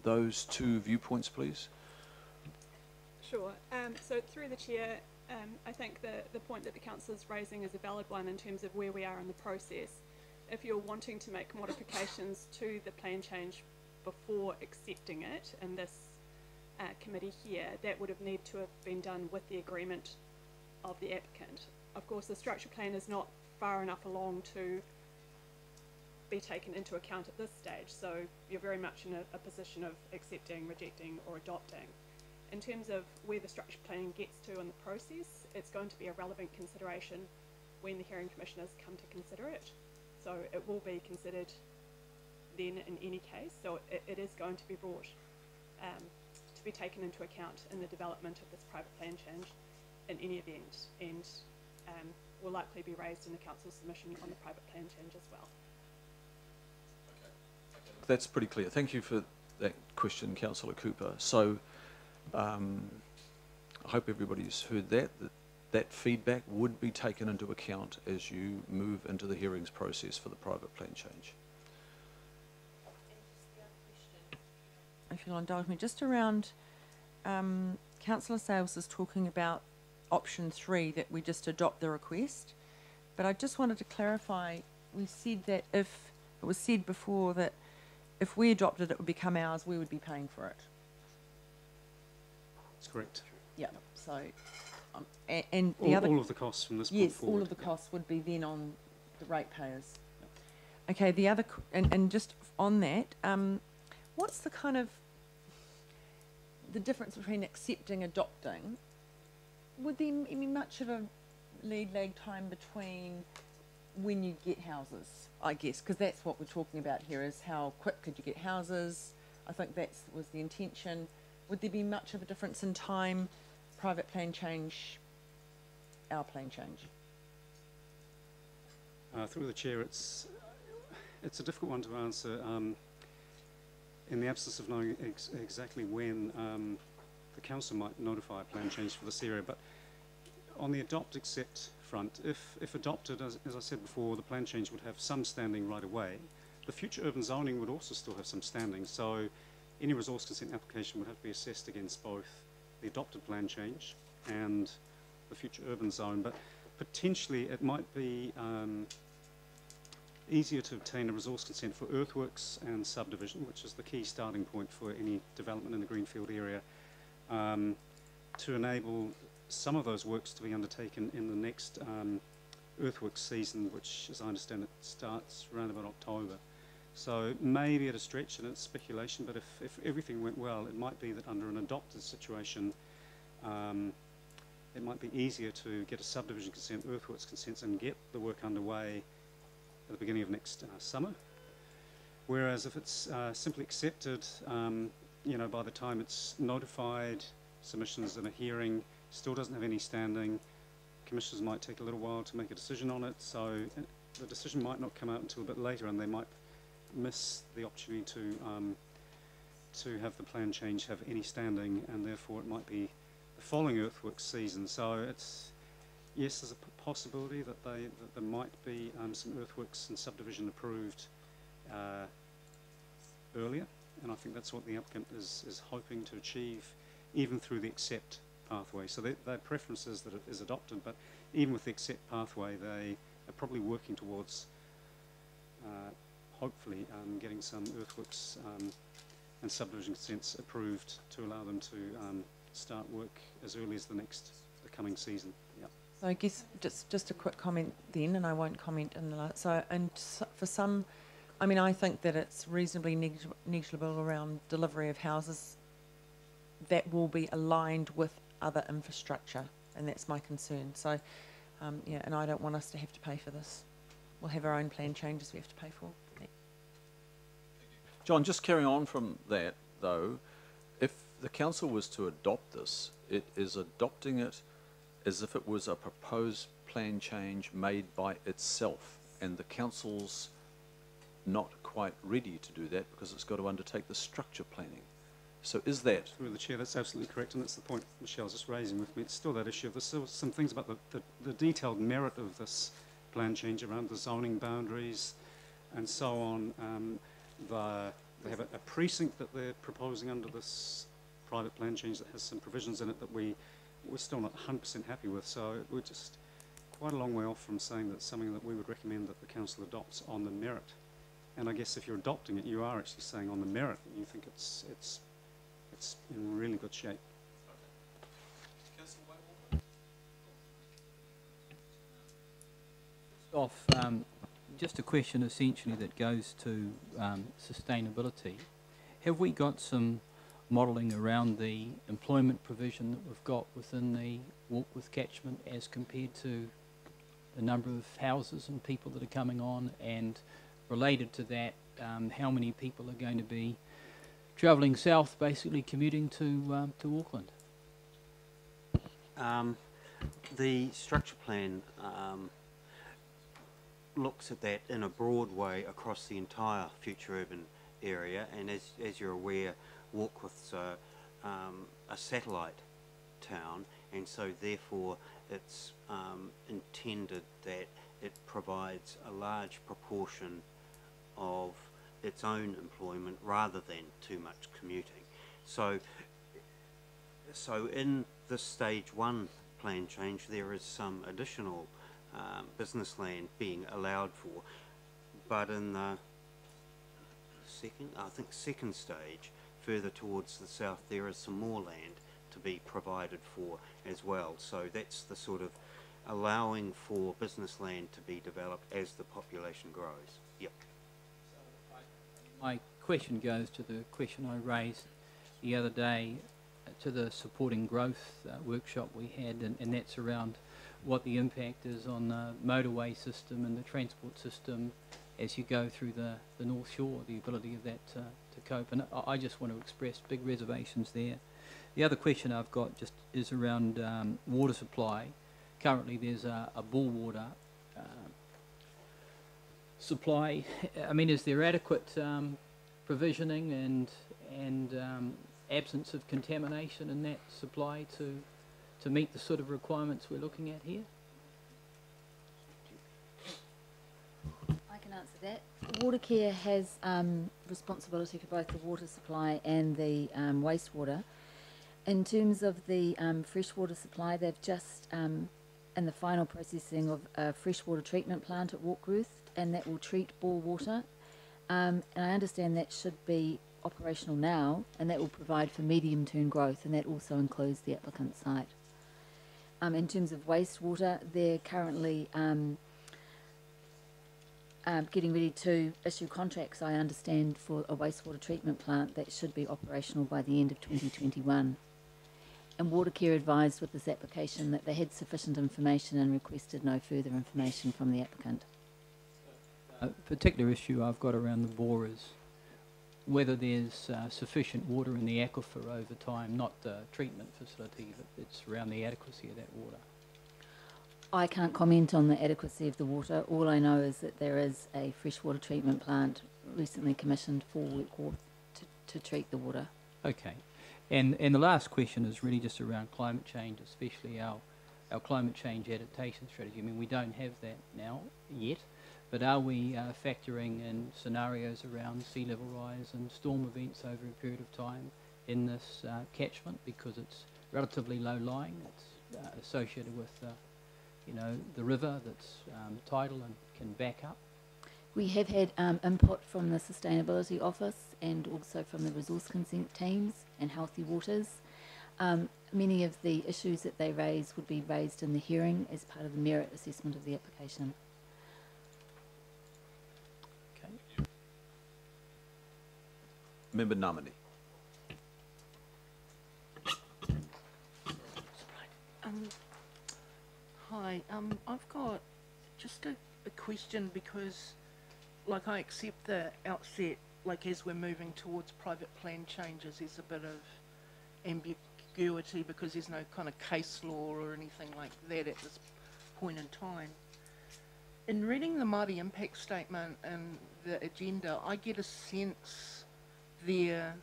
those two viewpoints, please? Sure. So through the chair, I think the point that the council is raising is a valid one in terms of where we are in the process. If you're wanting to make modifications to the plan change before accepting it in this committee here, that would have need to have been done with the agreement of the applicant. Of course, the structure plan is not far enough along to be taken into account at this stage, so you're very much in a position of accepting, rejecting or adopting. In terms of where the structure plan gets to in the process, it's going to be a relevant consideration when the hearing commissioners come to consider it. So it will be considered then in any case, so it is going to be brought to be taken into account in the development of this private plan change in any event, and will likely be raised in the council submission on the private plan change as well. That's pretty clear. Thank you for that question, Councillor Cooper. So I hope everybody's heard that feedback would be taken into account as you move into the hearings process for the private plan change. If you'll indulge me, just around Councillor Sales is talking about option 3, that we just adopt the request, but I just wanted to clarify, we said that if, it was said before that if we adopted it would become ours, we would be paying for it. That's correct. Yeah, so, and the other... All of the costs from this point Yes, forward. all of the costs would be then on the ratepayers. Okay, the other, and just on that, what's the kind of, the difference between accepting, adopting? Would there be much of a lead lag time between when you get houses, I guess, because that's what we're talking about here, is how quick could you get houses? I think that was the intention. Would there be much of a difference in time, private plan change, our plan change? Through the chair, it's a difficult one to answer in the absence of knowing exactly when the council might notify a plan change for this area. But on the adopt accept front, if adopted, as I said before, the plan change would have some standing right away. The future urban zoning would also still have some standing, so any resource consent application would have to be assessed against both the adopted plan change and the future urban zone. But potentially it might be easier to obtain a resource consent for earthworks and subdivision, which is the key starting point for any development in the greenfield area, to enable some of those works to be undertaken in the next earthworks season, which, as I understand it, starts around about October. So maybe at a stretch, and it's speculation, but if everything went well, it might be that under an adopted situation, it might be easier to get a subdivision consent, earthworks consents, and get the work underway at the beginning of next summer. Whereas if it's simply accepted, you know, by the time it's notified, submissions in a hearing, still doesn't have any standing, commissioners might take a little while to make a decision on it, so the decision might not come out until a bit later, and they might miss the opportunity to have the plan change have any standing, and therefore it might be the following earthworks season. So it's, yes, there's a possibility that there might be some earthworks and subdivision approved earlier, and I think that's what the applicant is hoping to achieve, even through the accept pathway. So their preference is that it is adopted, but even with the accept pathway, they are probably working towards hopefully getting some earthworks and subdivision consents approved to allow them to start work as early as the coming season. Yeah. So I guess just a quick comment then, and I won't comment in the last. So, and for some, I mean, I think that it's reasonably negligible around delivery of houses that will be aligned with other infrastructure, and that's my concern. So, yeah, and I don't want us to have to pay for this. We'll have our own plan changes we have to pay for. John, just carrying on from that, though, if the council was to adopt this, it is adopting it as if it was a proposed plan change made by itself, and the council's not quite ready to do that because it's got to undertake the structure planning. So is that... Through the chair, that's absolutely correct, and that's the point Michelle's just raising with me. It's still that issue. There's still some things about the detailed merit of this plan change around the zoning boundaries and so on. They have a precinct that they're proposing under this private plan change that has some provisions in it that we're still not 100% happy with. So we're just quite a long way off from saying that's something that we would recommend that the council adopts on the merit. And I guess if you're adopting it, you are actually saying on the merit that you think it's in really good shape. Off, just a question essentially that goes to sustainability. Have we got some modelling around the employment provision that we've got within the Warkworth catchment as compared to the number of houses and people that are coming on, and related to that, how many people are going to be travelling south, basically commuting to Auckland? The structure plan looks at that in a broad way across the entire future urban area, and as you're aware, Warkworth's a satellite town, and so therefore it's intended that it provides a large proportion of its own employment rather than too much commuting. So in this stage 1 plan change, there is some additional business land being allowed for, but in the second stage, further towards the south, there is some more land to be provided for as well. So that's the sort of allowing for business land to be developed as the population grows. Yep. My question goes to the question I raised the other day to the supporting growth workshop we had, and that's around what the impact is on the motorway system and the transport system as you go through the North Shore, the ability of that to cope. And I just want to express big reservations there. The other question I've got just is around water supply. Currently there's a bore water supply. I mean, is there adequate provisioning and absence of contamination in that supply to meet the sort of requirements we're looking at here? I can answer that. Watercare has responsibility for both the water supply and the wastewater. In terms of the freshwater supply, they've just in the final processing of a freshwater treatment plant at Warkworth, and that will treat bore water. And I understand that should be operational now, and that will provide for medium-term growth, and that also includes the applicant site. In terms of wastewater, they're currently getting ready to issue contracts, I understand, for a wastewater treatment plant that should be operational by the end of 2021. And Watercare advised with this application that they had sufficient information and requested no further information from the applicant. A particular issue I've got around the bore is whether there's sufficient water in the aquifer over time, not the treatment facility, but it's around the adequacy of that water. I can't comment on the adequacy of the water. All I know is that there is a freshwater treatment plant recently commissioned for Warkworth to treat the water. Okay. And the last question is really just around climate change, especially our climate change adaptation strategy. I mean, we don't have that now yet, but are we factoring in scenarios around sea level rise and storm events over a period of time in this catchment, because it's relatively low lying, it's associated with the river that's tidal and can back up? We have had input from the Sustainability Office and also from the resource consent teams and Healthy Waters. Many of the issues that they raise would be raised in the hearing as part of the merit assessment of the application. Okay. Member Namani. Hi, I've got just a question, because like I accept the outset, like as we're moving towards private plan changes, there's a bit of ambiguity because there's no kind of case law or anything like that at this point in time. In reading the Māori impact statement and the agenda, I get a sense there.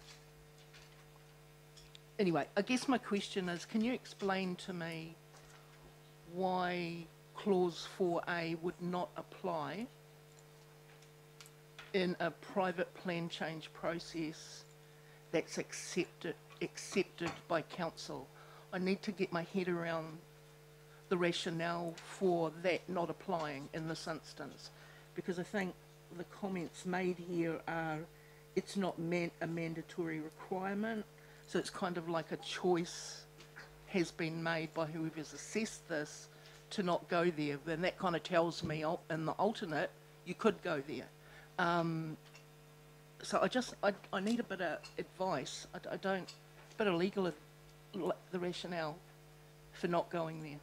Anyway, I guess my question is, can you explain to me why clause 4A would not apply in a private plan change process that's accepted accepted by council. I need to get my head around the rationale for that not applying in this instance, because I think the comments made here are it's not a mandatory requirement, so it's kind of like a choice has been made by whoever's assessed this to not go there. Then that kind of tells me in the alternate you could go there. So I need a bit of advice. I don't, a bit of legal, the rationale for not going there.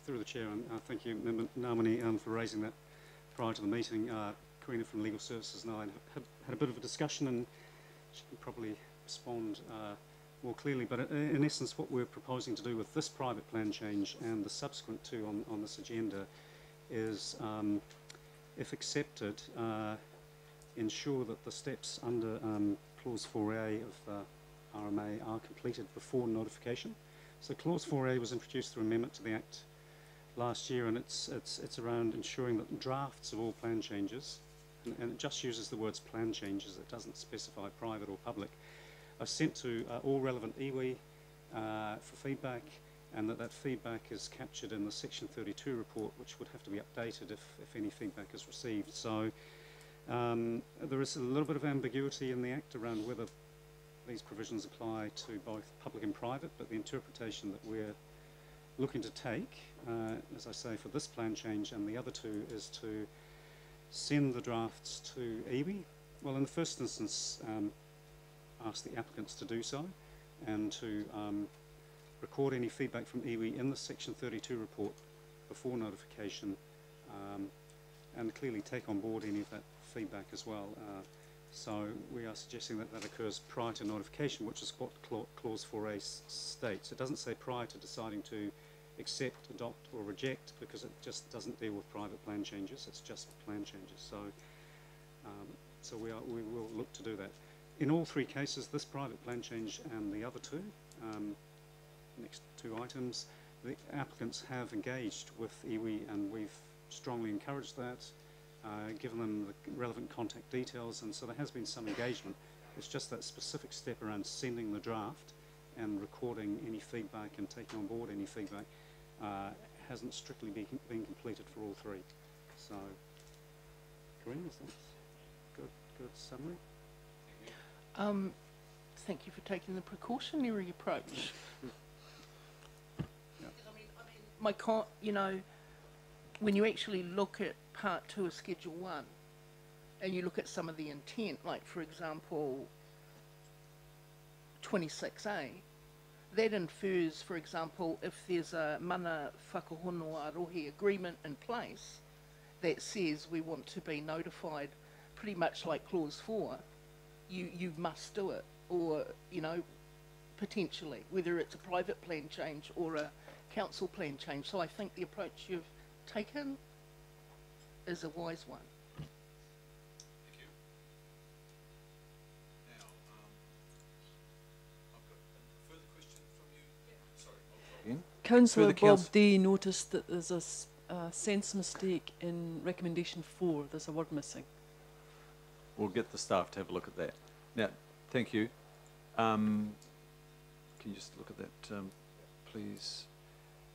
Through the chair, and thank you, Member Ngamani, for raising that prior to the meeting. Karina from Legal Services and I had a bit of a discussion, and she can probably respond more clearly. But in essence, what we're proposing to do with this private plan change and the subsequent two on this agenda is, if accepted, ensure that the steps under Clause 4A of RMA are completed before notification. So Clause 4A was introduced through amendment to the Act last year, and it's around ensuring that drafts of all plan changes, and it just uses the words plan changes, it doesn't specify private or public, are sent to all relevant iwi for feedback, and that feedback is captured in the Section 32 report, which would have to be updated if any feedback is received. So there is a little bit of ambiguity in the Act around whether these provisions apply to both public and private, but the interpretation that we're looking to take, as I say, for this plan change and the other two, is to send the drafts to iwi. Well, in the first instance, ask the applicants to do so, and to record any feedback from iwi in the Section 32 report before notification, and clearly take on board any of that feedback as well. So we are suggesting that that occurs prior to notification, which is what Clause 4A states. It doesn't say prior to deciding to accept, adopt or reject, because it just doesn't deal with private plan changes, it's just plan changes. So so we will look to do that. In all three cases, this private plan change and the other two, next two items, the applicants have engaged with iwi, and we've strongly encouraged that, given them the relevant contact details, and so there has been some engagement. It's just that specific step around sending the draft and recording any feedback and taking on board any feedback hasn't strictly been completed for all three. So, Corinne, is that good summary? Thank you for taking the precautionary approach. Yeah. You know, when you actually look at Part 2 of Schedule 1 and you look at some of the intent, like for example 26A, that infers, for example, if there's a mana whakahono arohi agreement in place that says we want to be notified, pretty much like Clause 4, you must do it, or, you know, potentially, whether it's a private plan change or a council plan change. So I think the approach you've taken is a wise one. Thank you. Now, I've got a further question from you. Sorry, I'll again. Councillor Through the Bob D noticed that there's a sense mistake in recommendation 4. There's a word missing. We'll get the staff to have a look at that. Now, thank you. Can you just look at that, please?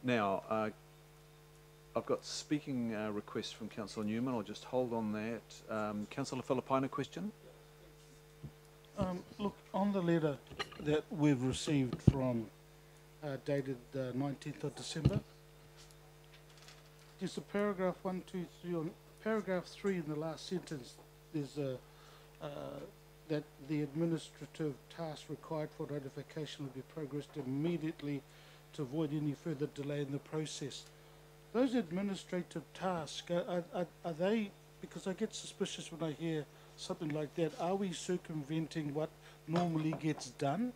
Now, I've got speaking requests from Councillor Newman. I'll just hold on that. Councillor Filipino, question? Look, on the letter that we've received from, dated 19th of December, there's a paragraph 1, 2, 3, on paragraph 3 in the last sentence, there's a, that the administrative task required for notification will be progressed immediately to avoid any further delay in the process. Those administrative tasks, are they, because I get suspicious when I hear something like that, are we circumventing what normally gets done,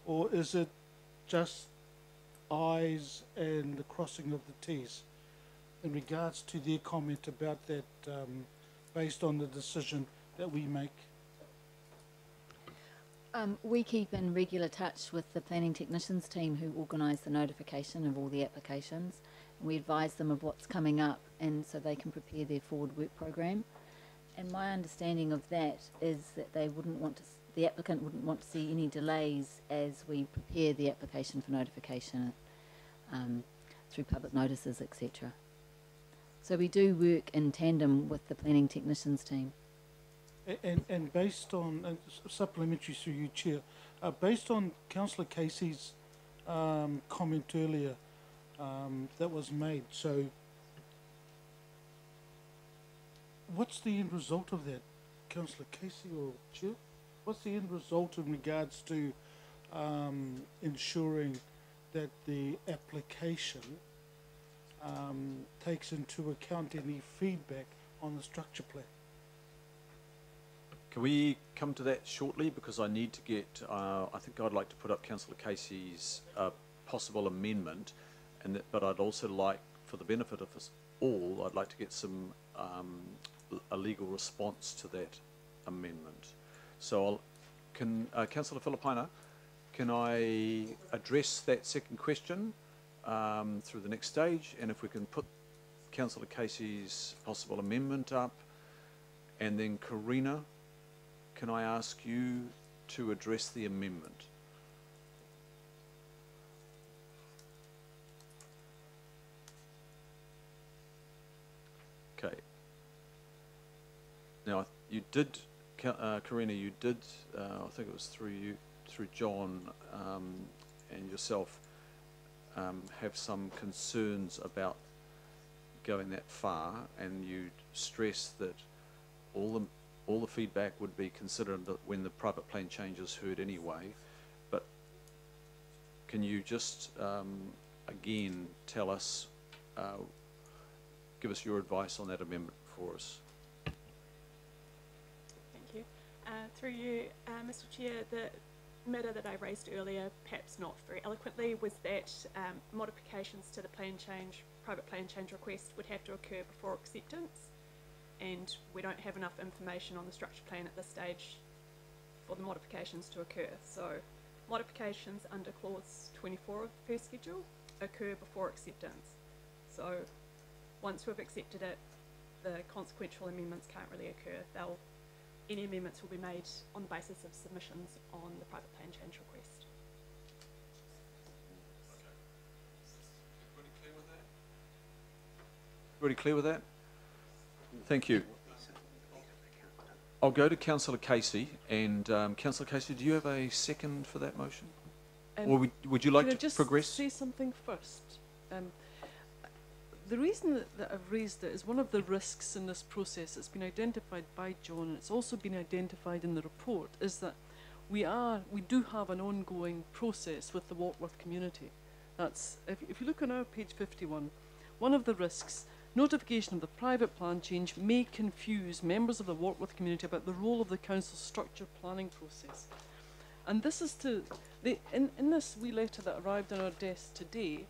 or is it just I's and the crossing of the T's? In regards to their comment about that, based on the decision that we make. We keep in regular touch with the planning technicians team who organise the notification of all the applications. We advise them of what's coming up, and so they can prepare their forward work program. And my understanding of that is that they wouldn't want to, the applicant wouldn't want to see any delays as we prepare the application for notification through public notices, etc. So we do work in tandem with the planning technicians team. And based on, supplementary through you, Chair, based on Councillor Casey's comment earlier that was made, so what's the end result of that, Councillor Casey or Chair? What's the end result in regards to ensuring that the application takes into account any feedback on the structure plan? Can we come to that shortly? Because I need to get, I think I'd like to put up Councillor Casey's possible amendment, and that, but I'd also like, for the benefit of us all, I'd like to get some a legal response to that amendment. So Councillor Filipaina, can I address that second question through the next stage, and if we can put Councillor Casey's possible amendment up, and then Karina, can I ask you to address the amendment? Okay. Now, you did, Karina, you did, I think it was through you, through John and yourself, have some concerns about going that far, and you stress that all the feedback would be considered when the private plan change is heard anyway. But can you just again tell us, give us your advice on that amendment for us? Thank you. Through you, Mr. Chair, the matter that I raised earlier, perhaps not very eloquently, was that modifications to the private plan change request would have to occur before acceptance, and we don't have enough information on the structure plan at this stage for the modifications to occur. So modifications under clause 24 of the first schedule occur before acceptance. So once we've accepted it, the consequential amendments can't really occur. Any amendments will be made on the basis of submissions on the private plan change request. Everybody clear with that? Thank you. I'll go to Councillor Casey, and Councillor Casey, do you have a second for that motion? Or would you like to progress? Can I just say something first? The reason that I've raised it is one of the risks in this process that's been identified by John, and it's also been identified in the report, is that we do have an ongoing process with the Warkworth community. That's, if you look on our page 51, one of the risks, notification of the private plan change may confuse members of the Warkworth community about the role of the council's structure planning process. And this is in this wee letter that arrived on our desk today,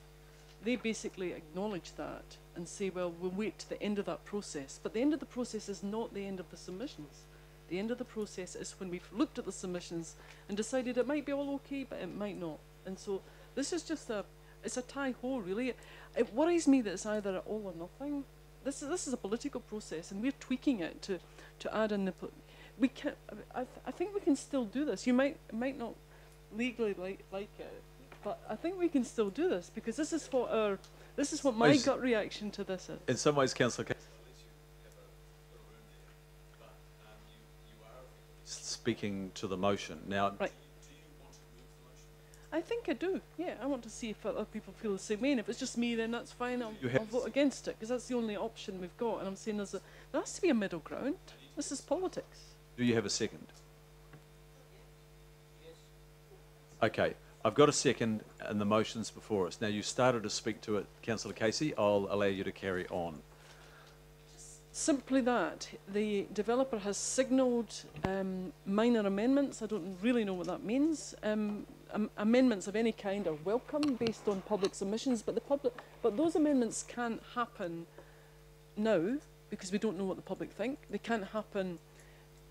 they basically acknowledge that and say, well, we'll wait to the end of that process. But the end of the process is not the end of the submissions. The end of the process is when we've looked at the submissions and decided it might be all okay, but it might not. And so this is just it's a tie-ho, really. It worries me that it's either all or nothing. This is a political process, and we're tweaking it to add in the... We can. I think we can still do this. You might not legally like it, but I think we can still do this, because this is what my gut reaction to this is. In some ways, Councillor Casey, you are speaking to the motion. Now, right. I think I do, yeah. I want to see if other people feel the same way, and if it's just me, then that's fine. I'll vote against it, because that's the only option we've got. And I'm saying there has to be a middle ground. This is politics. Do you have a second? Okay, I've got a second, and the motion's before us. Now, you started to speak to it, Councillor Casey. I'll allow you to carry on. Simply that. The developer has signalled minor amendments. I don't really know what that means. Amendments of any kind are welcome based on public submissions, but those amendments can't happen now because we don't know what the public think. They can't happen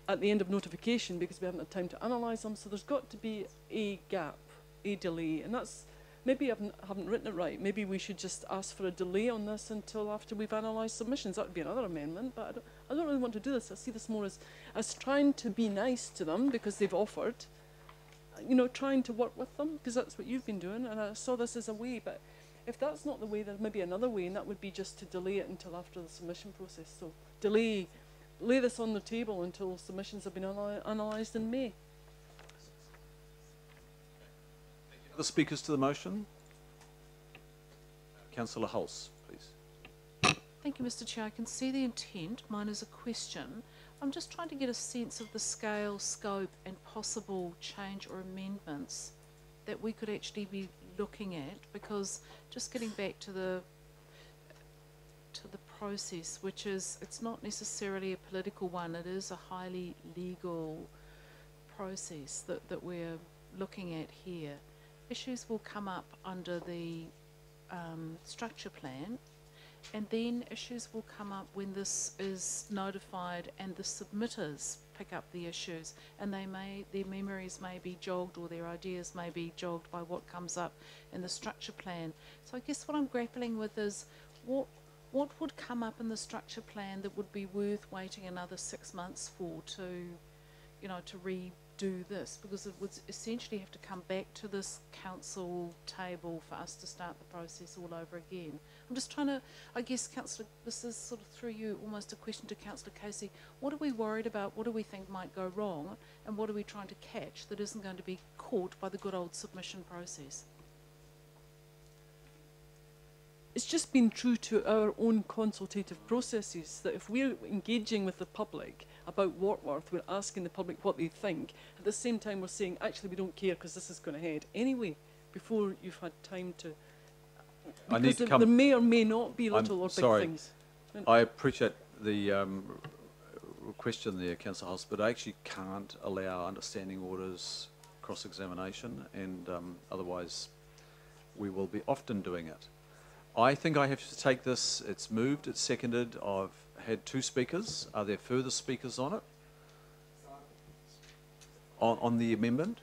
at the end of notification because we haven't had time to analyse them. So there's got to be a gap, a delay, and that's maybe I haven't written it right. Maybe we should just ask for a delay on this until after we've analysed submissions. That would be another amendment, but I don't really want to do this. I see this more as trying to be nice to them because they've offered, you know, trying to work with them, because that's what you've been doing, and I saw this as a way. But if that's not the way, there may be another way, and that would be just to delay it until after the submission process. So lay this on the table until submissions have been analysed in May. Other speakers to the motion? Councillor Hulse, please. Thank you, Mr. Chair. I can see the intent. Mine is a question. I'm just trying to get a sense of the scale, scope, and possible change or amendments that we could actually be looking at, because just getting back to the process, which is, it's not necessarily a political one, it is a highly legal process that we're looking at here. Issues will come up under the structure plan, and then issues will come up when this is notified and the submitters pick up the issues, and their memories may be jogged, or their ideas may be jogged by what comes up in the structure plan. So I guess what I'm grappling with is what would come up in the structure plan that would be worth waiting another 6 months for to, you know, to redo this, because it would essentially have to come back to this council table for us to start the process all over again. I'm just trying to, I guess, Councillor, this is sort of through you, almost a question to Councillor Casey. What are we worried about? What do we think might go wrong? And what are we trying to catch that isn't going to be caught by the good old submission process? It's just been true to our own consultative processes that if we're engaging with the public about Wartworth, we're asking the public what they think. At the same time, we're saying, actually, we don't care because this is going ahead anyway, before you've had time to... Because there may or may not be little or big things. I appreciate the question there, Councillor Hulse, but I actually can't allow understanding orders, cross-examination, and otherwise we will be often doing it. I think I have to take this. It's moved, it's seconded. I've had 2 speakers. Are there further speakers on it? On the amendment?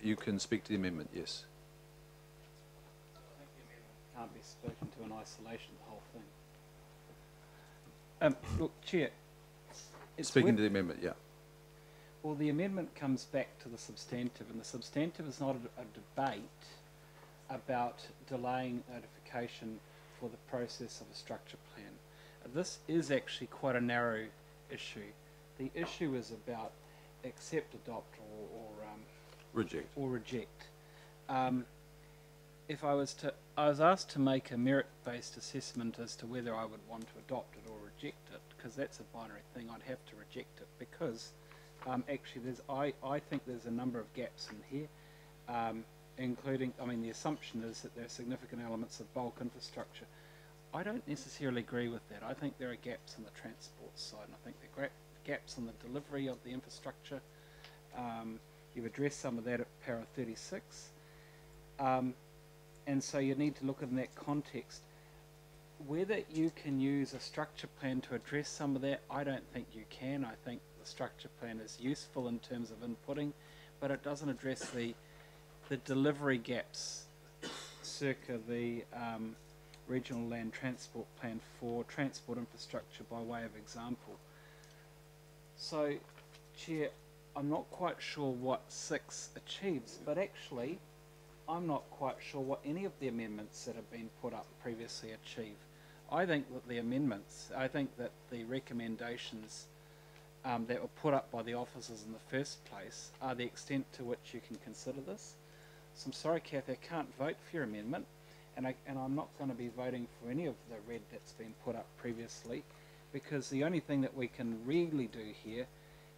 You can speak to the amendment, yes. I think the amendment can't be spoken to in isolation, the whole thing. Look, Chair. Speaking to the amendment, yeah. Well, the amendment comes back to the substantive, and the substantive is not a debate about delaying notification for the process of a structure plan. This is actually quite a narrow issue. The issue is about accept, adopt, or reject. Or reject. If I was asked to make a merit-based assessment as to whether I would want to adopt it or reject it, because that's a binary thing, I'd have to reject it, because actually, I think there's a number of gaps in here, including, I mean, the assumption is that there are significant elements of bulk infrastructure. I don't necessarily agree with that. I think there are gaps on the transport side, and I think there are gaps on the delivery of the infrastructure. You've addressed some of that at para 36. And so you need to look in that context. Whether you can use a structure plan to address some of that, I don't think you can. I think the structure plan is useful in terms of inputting, but it doesn't address the delivery gaps circa the regional land transport plan for transport infrastructure by way of example. So, Chair, I'm not quite sure what 6 achieves, but actually I'm not quite sure what any of the amendments that have been put up previously achieve. I think that the amendments, I think that the recommendations that were put up by the officers in the first place are the extent to which you can consider this. So I'm sorry, Kathy, I can't vote for your amendment, and I'm not going to be voting for any of the red that's been put up previously, because the only thing that we can really do here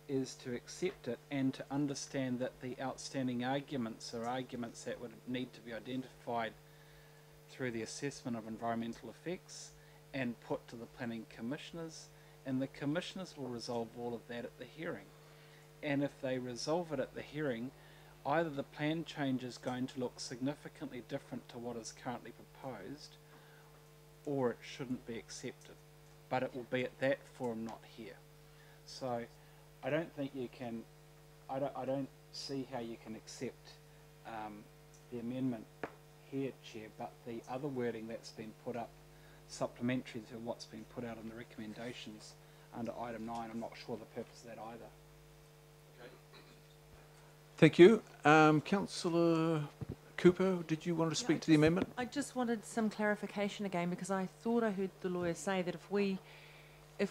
is to accept it and to understand that the outstanding arguments are arguments that would need to be identified through the assessment of environmental effects and put to the planning commissioners, and the commissioners will resolve all of that at the hearing. And if they resolve it at the hearing, either the plan change is going to look significantly different to what is currently proposed, or it shouldn't be accepted. But it will be at that forum, not here. So I don't think you can I don't see how you can accept the amendment here, Chair, but the other wording that's been put up, supplementary to what's been put out in the recommendations under item 9, I'm not sure the purpose of that either. Thank you. Councillor Cooper, did you want to speak to the amendment? I just wanted some clarification again, because I thought I heard the lawyer say that if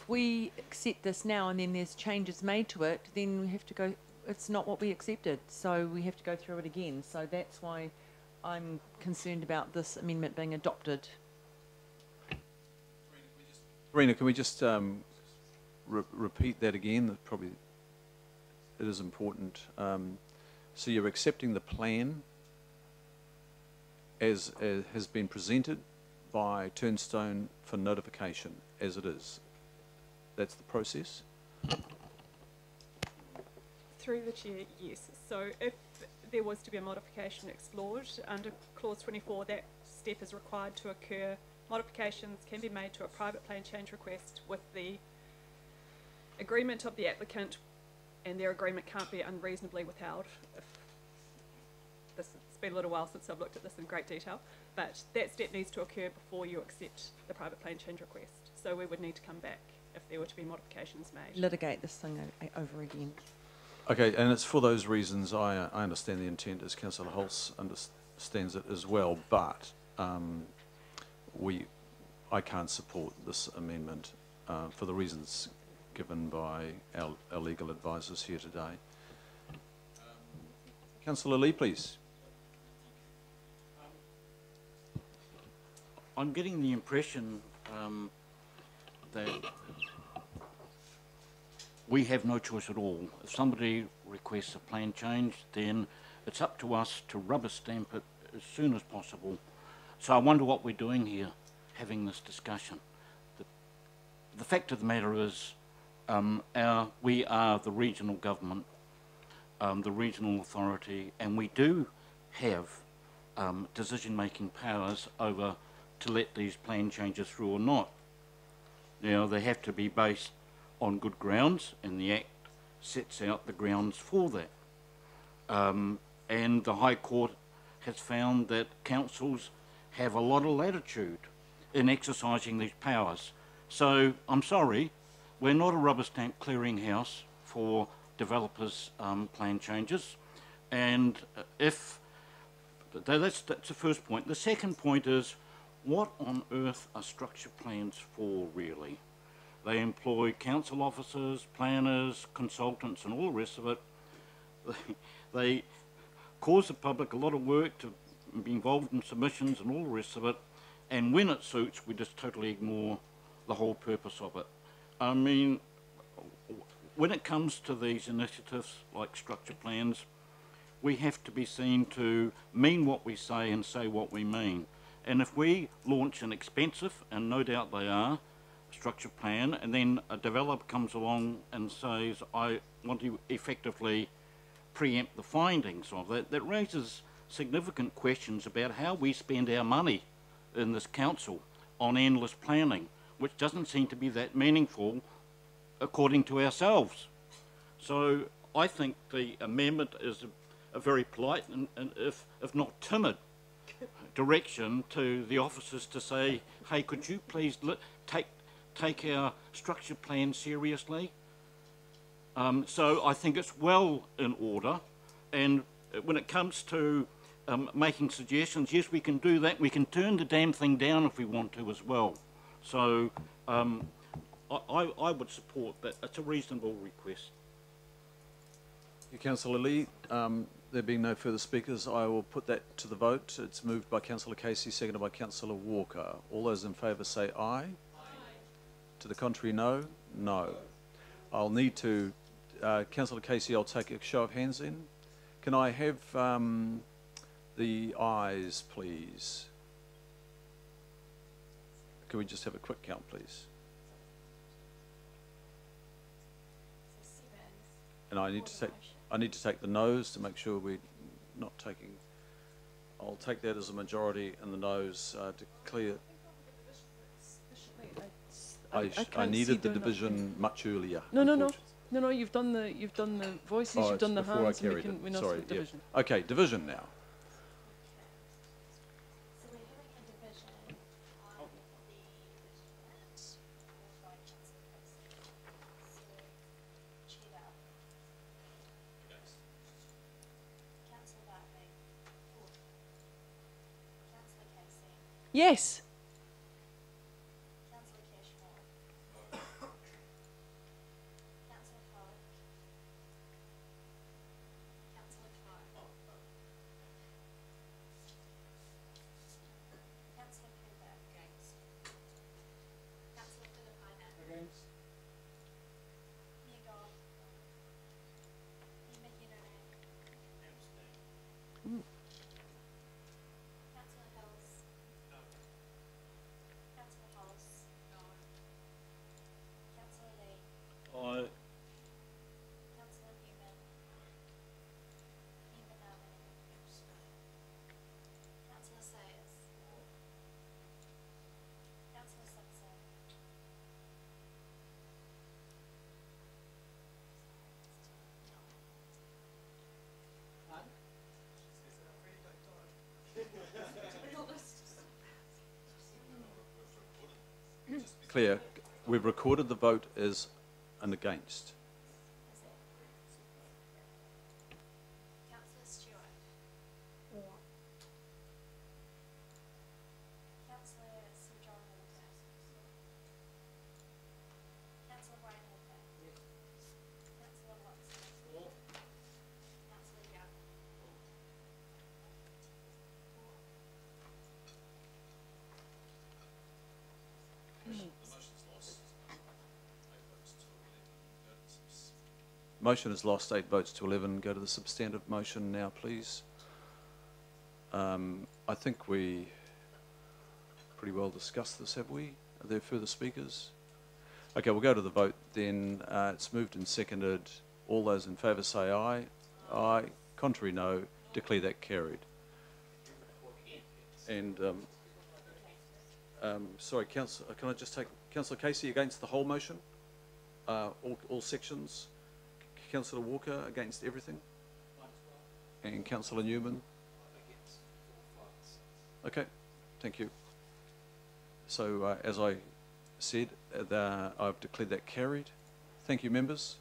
we accept this now and then there's changes made to it, then we have to go, it's not what we accepted, so we have to go through it again. So that's why I'm concerned about this amendment being adopted. Rena, can we just repeat that again? That probably it is important. So you're accepting the plan as has been presented by Turnstone for notification as it is. That's the process? Through the chair, yes. So if there was to be a modification explored under clause 24, that step is required to occur. Modifications can be made to a private plan change request with the agreement of the applicant, and their agreement can't be unreasonably withheld. It's been a little while since I've looked at this in great detail, but that step needs to occur before you accept the private plan change request. So we would need to come back if there were to be modifications made. Litigate this thing over again. Okay, and it's for those reasons I understand the intent as Councillor Hulse understands it as well, but I can't support this amendment for the reasons given by our legal advisors here today. Councillor Lee, please. I'm getting the impression that we have no choice at all. If somebody requests a plan change, then it's up to us to rubber stamp it as soon as possible. So I wonder what we're doing here, having this discussion. The fact of the matter is, we are the regional government, the regional authority, and we do have decision-making powers over to let these plan changes through or not. Now, they have to be based on good grounds, and the Act sets out the grounds for that. And the High Court has found that councils have a lot of latitude in exercising these powers. So, I'm sorry, we're not a rubber stamp clearinghouse for developers' plan changes. And that's the first point. The second point is, what on earth are structure plans for, really? They employ council officers, planners, consultants, and all the rest of it. They cause the public a lot of work to be involved in submissions and all the rest of it. And when it suits, we just totally ignore the whole purpose of it. I mean, when it comes to these initiatives like structure plans, we have to be seen to mean what we say and say what we mean. And if we launch an expensive, and no doubt they are, structure plan, and then a developer comes along and says, I want to effectively preempt the findings of that, that raises significant questions about how we spend our money in this council on endless planning, which doesn't seem to be that meaningful according to ourselves. So I think the amendment is a very polite and if not timid direction to the officers to say, hey, could you please take our structure plan seriously? So I think it's well in order, and when it comes to making suggestions, yes, we can do that. We can turn the damn thing down if we want to as well. So I would support that. It's a reasonable request. Thank you, Councillor Lee. There being no further speakers, I will put that to the vote. It's moved by Councillor Casey, seconded by Councillor Walker. All those in favour say aye. Aye. To the contrary, no? No. I'll need to, Councillor Casey, I'll take a show of hands in. Can I have the ayes, please? Can we just have a quick count, please? And I need to take the noes to make sure we're not taking. I'll take that as a majority, and the noes to clear. I needed the division much earlier. No. No, you've done the voices, Oh, you've it's done the before I hands, and carried it. we now Sorry, look yeah. division. Okay, division now. So we're having a division on the budget moved by Councillor Casey. So, Cheetah. Councillor Bartley. Councillor Casey. Yes. Councillor Cashmore. Councillor Pollock. Councillor Clark. Councillor Cooper. Against. Councillor Philippina. Against. Mayor Goff. Mayor McKinnon. Councillor Hills. No. Councillor Hollis. No. Councillor Lee. Aye. Councillor Newman. Member Narman. Councillor Sayers. Councillor Simpson. Claire, we've recorded the vote as an against. Councillor Stewart. Councillor Sir John Walker. Councillor Wayne Walker. Councillor Watson. Councillor Young. Motion has lost 8 votes to 11. Go to the substantive motion now, please. I think we pretty well discussed this, have we? Are there further speakers? Okay, we'll go to the vote then. It's moved and seconded. All those in favour say aye. Aye. Contrary, no. Declare that carried. And, sorry, Councillor, can I just take Councillor Casey against the whole motion? All sections? Councillor Walker against everything? And Councillor Newman? Okay, thank you. So as I said, I've declared that carried. Thank you, members.